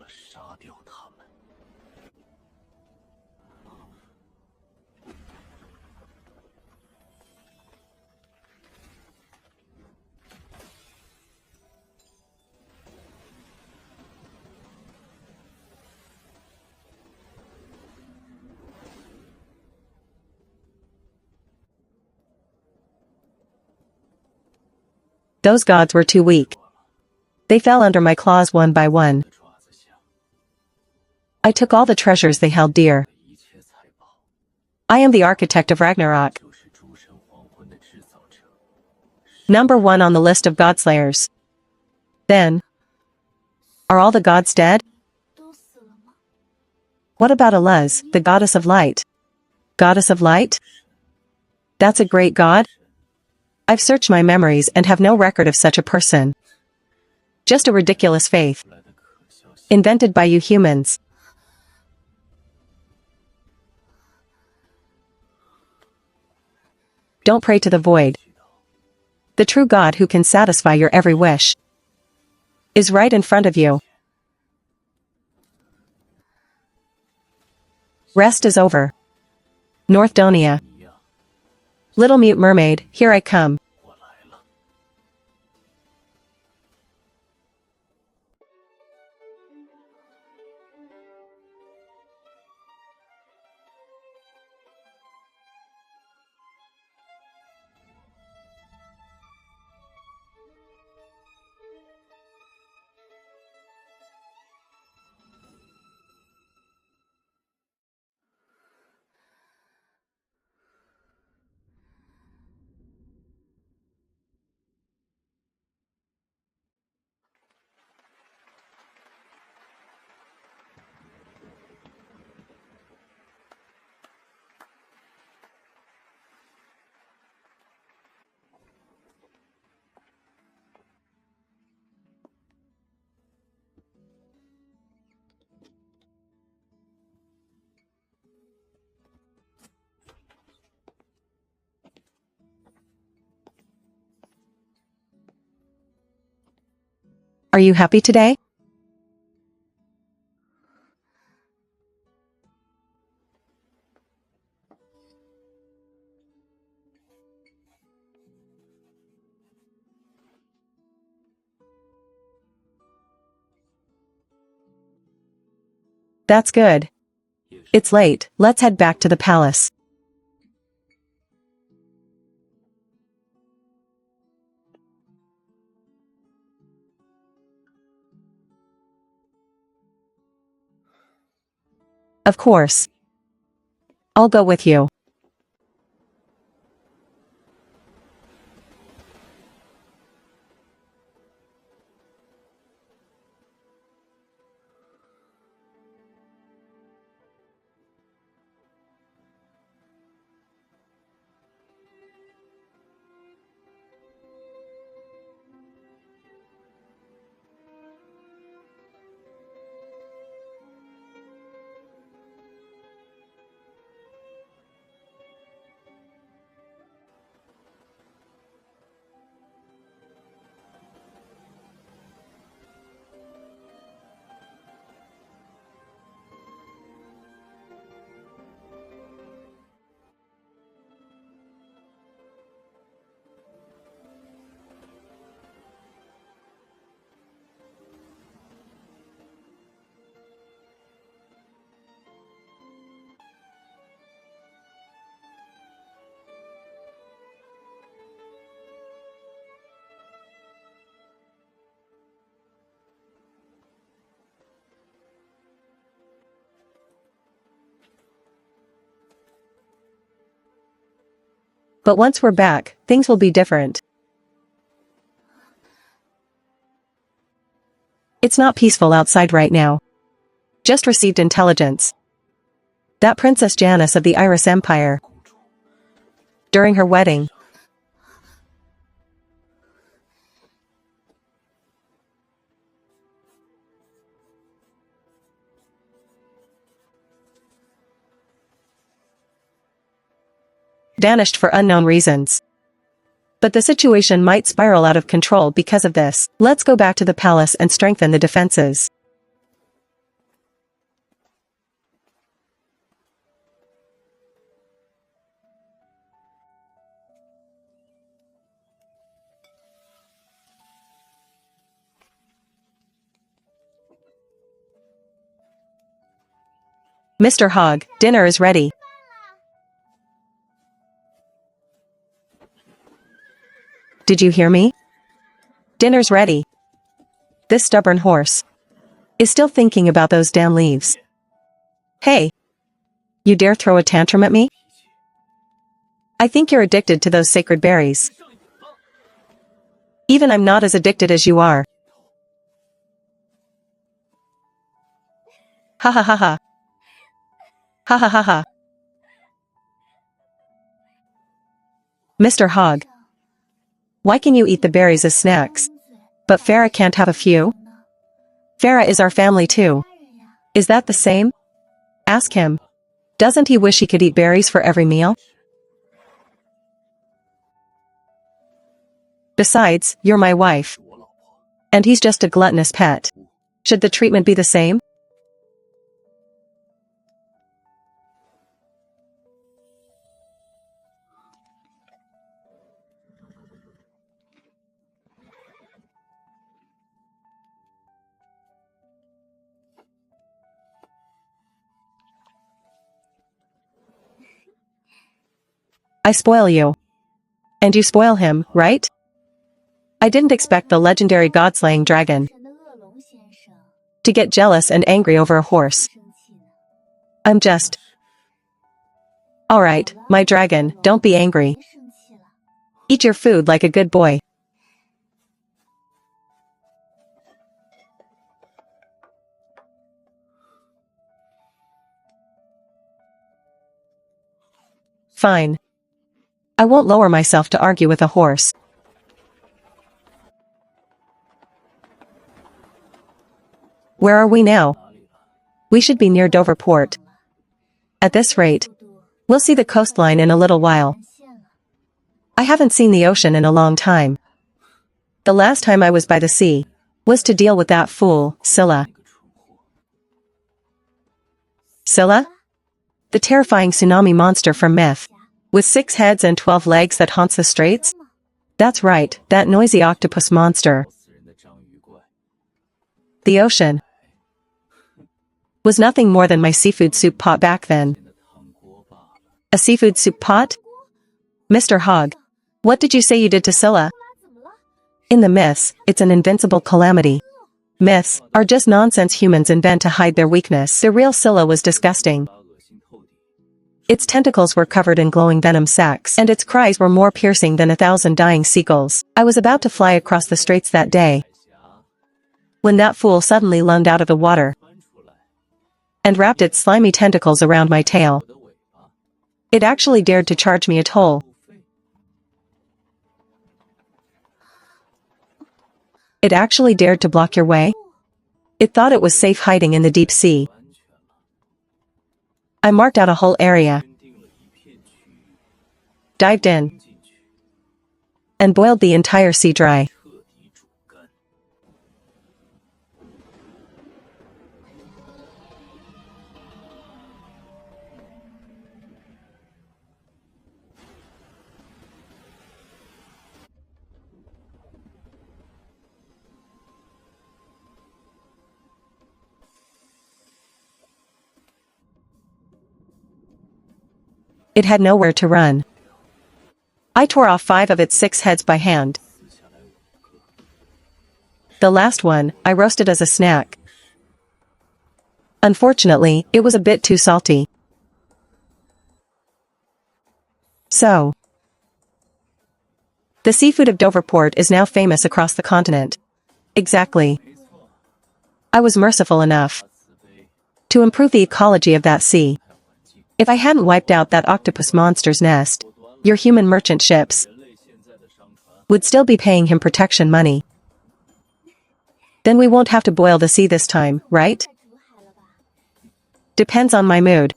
Those gods were too weak. They fell under my claws one by one. I took all the treasures they held dear. I am the architect of Ragnarok. Number 1 on the list of godslayers. Then, are all the gods dead? What about Aluz, the goddess of light? Goddess of light? That's a great god? I've searched my memories and have no record of such a person. Just a ridiculous faith. Invented by you humans. Don't pray to the void. The true God who can satisfy your every wish is right in front of you. Rest is over. North Donia. Little mute mermaid, here I come. Are you happy today? That's good. It's late, let's head back to the palace. Of course. I'll go with you. But once we're back, things will be different. It's not peaceful outside right now. Just received intelligence. That Princess Janice of the Iris Empire. During her wedding. Vanished for unknown reasons. But the situation might spiral out of control because of this. Let's go back to the palace and strengthen the defenses. Mr. Hogg, dinner is ready. Did you hear me? Dinner's ready. This stubborn horse is still thinking about those damn leaves. Hey! You dare throw a tantrum at me? I think you're addicted to those sacred berries. Even I'm not as addicted as you are. Ha ha ha ha. Ha ha ha ha. Mr. Hogg. Why can you eat the berries as snacks? But Farah can't have a few? Farah is our family too. Is that the same? Ask him. Doesn't he wish he could eat berries for every meal? Besides, you're my wife. And he's just a gluttonous pet. Should the treatment be the same? I spoil you. And you spoil him, right? I didn't expect the legendary god-slaying dragon to get jealous and angry over a horse. I'm just... Alright, my dragon, don't be angry. Eat your food like a good boy. Fine. I won't lower myself to argue with a horse. Where are we now? We should be near Dover Port. At this rate, we'll see the coastline in a little while. I haven't seen the ocean in a long time. The last time I was by the sea was to deal with that fool, Scylla. Scylla? The terrifying tsunami monster from myth. With 6 heads and 12 legs that haunts the straits? That's right, that noisy octopus monster. The ocean was nothing more than my seafood soup pot back then. A seafood soup pot? Mr. Hogg, what did you say you did to Scylla? In the myths, it's an invincible calamity. Myths are just nonsense humans invent to hide their weakness. The real Scylla was disgusting. Its tentacles were covered in glowing venom sacs, and its cries were more piercing than 1,000 dying seagulls. I was about to fly across the straits that day, when that fool suddenly lunged out of the water and wrapped its slimy tentacles around my tail. It actually dared to charge me a toll. It actually dared to block your way? It thought it was safe hiding in the deep sea. I marked out a whole area, dived in, and boiled the entire sea dry. It had nowhere to run. I tore off 5 of its 6 heads by hand. The last one, I roasted as a snack. Unfortunately, it was a bit too salty. So, the seafood of Doverport is now famous across the continent. Exactly. I was merciful enough to improve the ecology of that sea. If I hadn't wiped out that octopus monster's nest, your human merchant ships would still be paying him protection money. Then we won't have to boil the sea this time, right? Depends on my mood.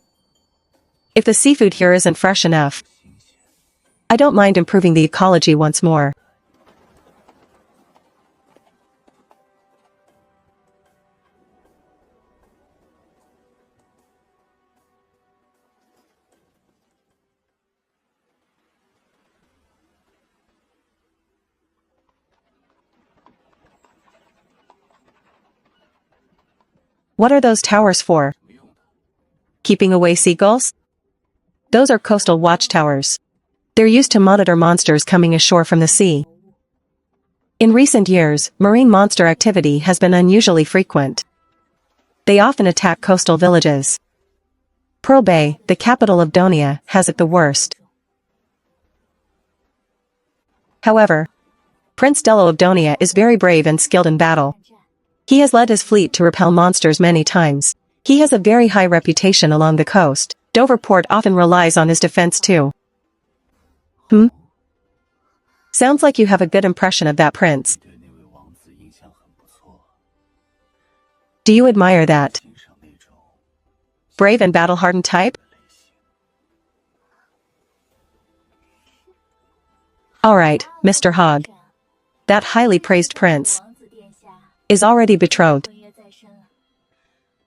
If the seafood here isn't fresh enough, I don't mind improving the ecology once more. What are those towers for? Keeping away seagulls? Those are coastal watchtowers. They're used to monitor monsters coming ashore from the sea. In recent years, marine monster activity has been unusually frequent. They often attack coastal villages. Pearl Bay, the capital of Donia, has it the worst. However, Prince Dello of Donia is very brave and skilled in battle. He has led his fleet to repel monsters many times. He has a very high reputation along the coast. Doverport often relies on his defense too. Sounds like you have a good impression of that prince. Do you admire that brave and battle-hardened type? Alright, Mr. Hogg. That highly praised prince is already betrothed.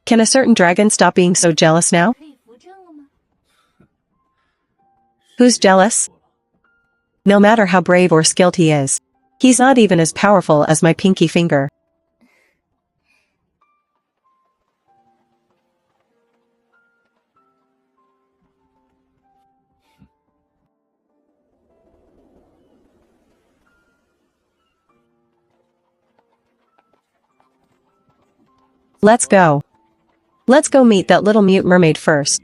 Can a certain dragon stop being so jealous now? Who's jealous? No matter how brave or skilled he is, he's not even as powerful as my pinky finger. Let's go. Let's go meet that little mute mermaid first.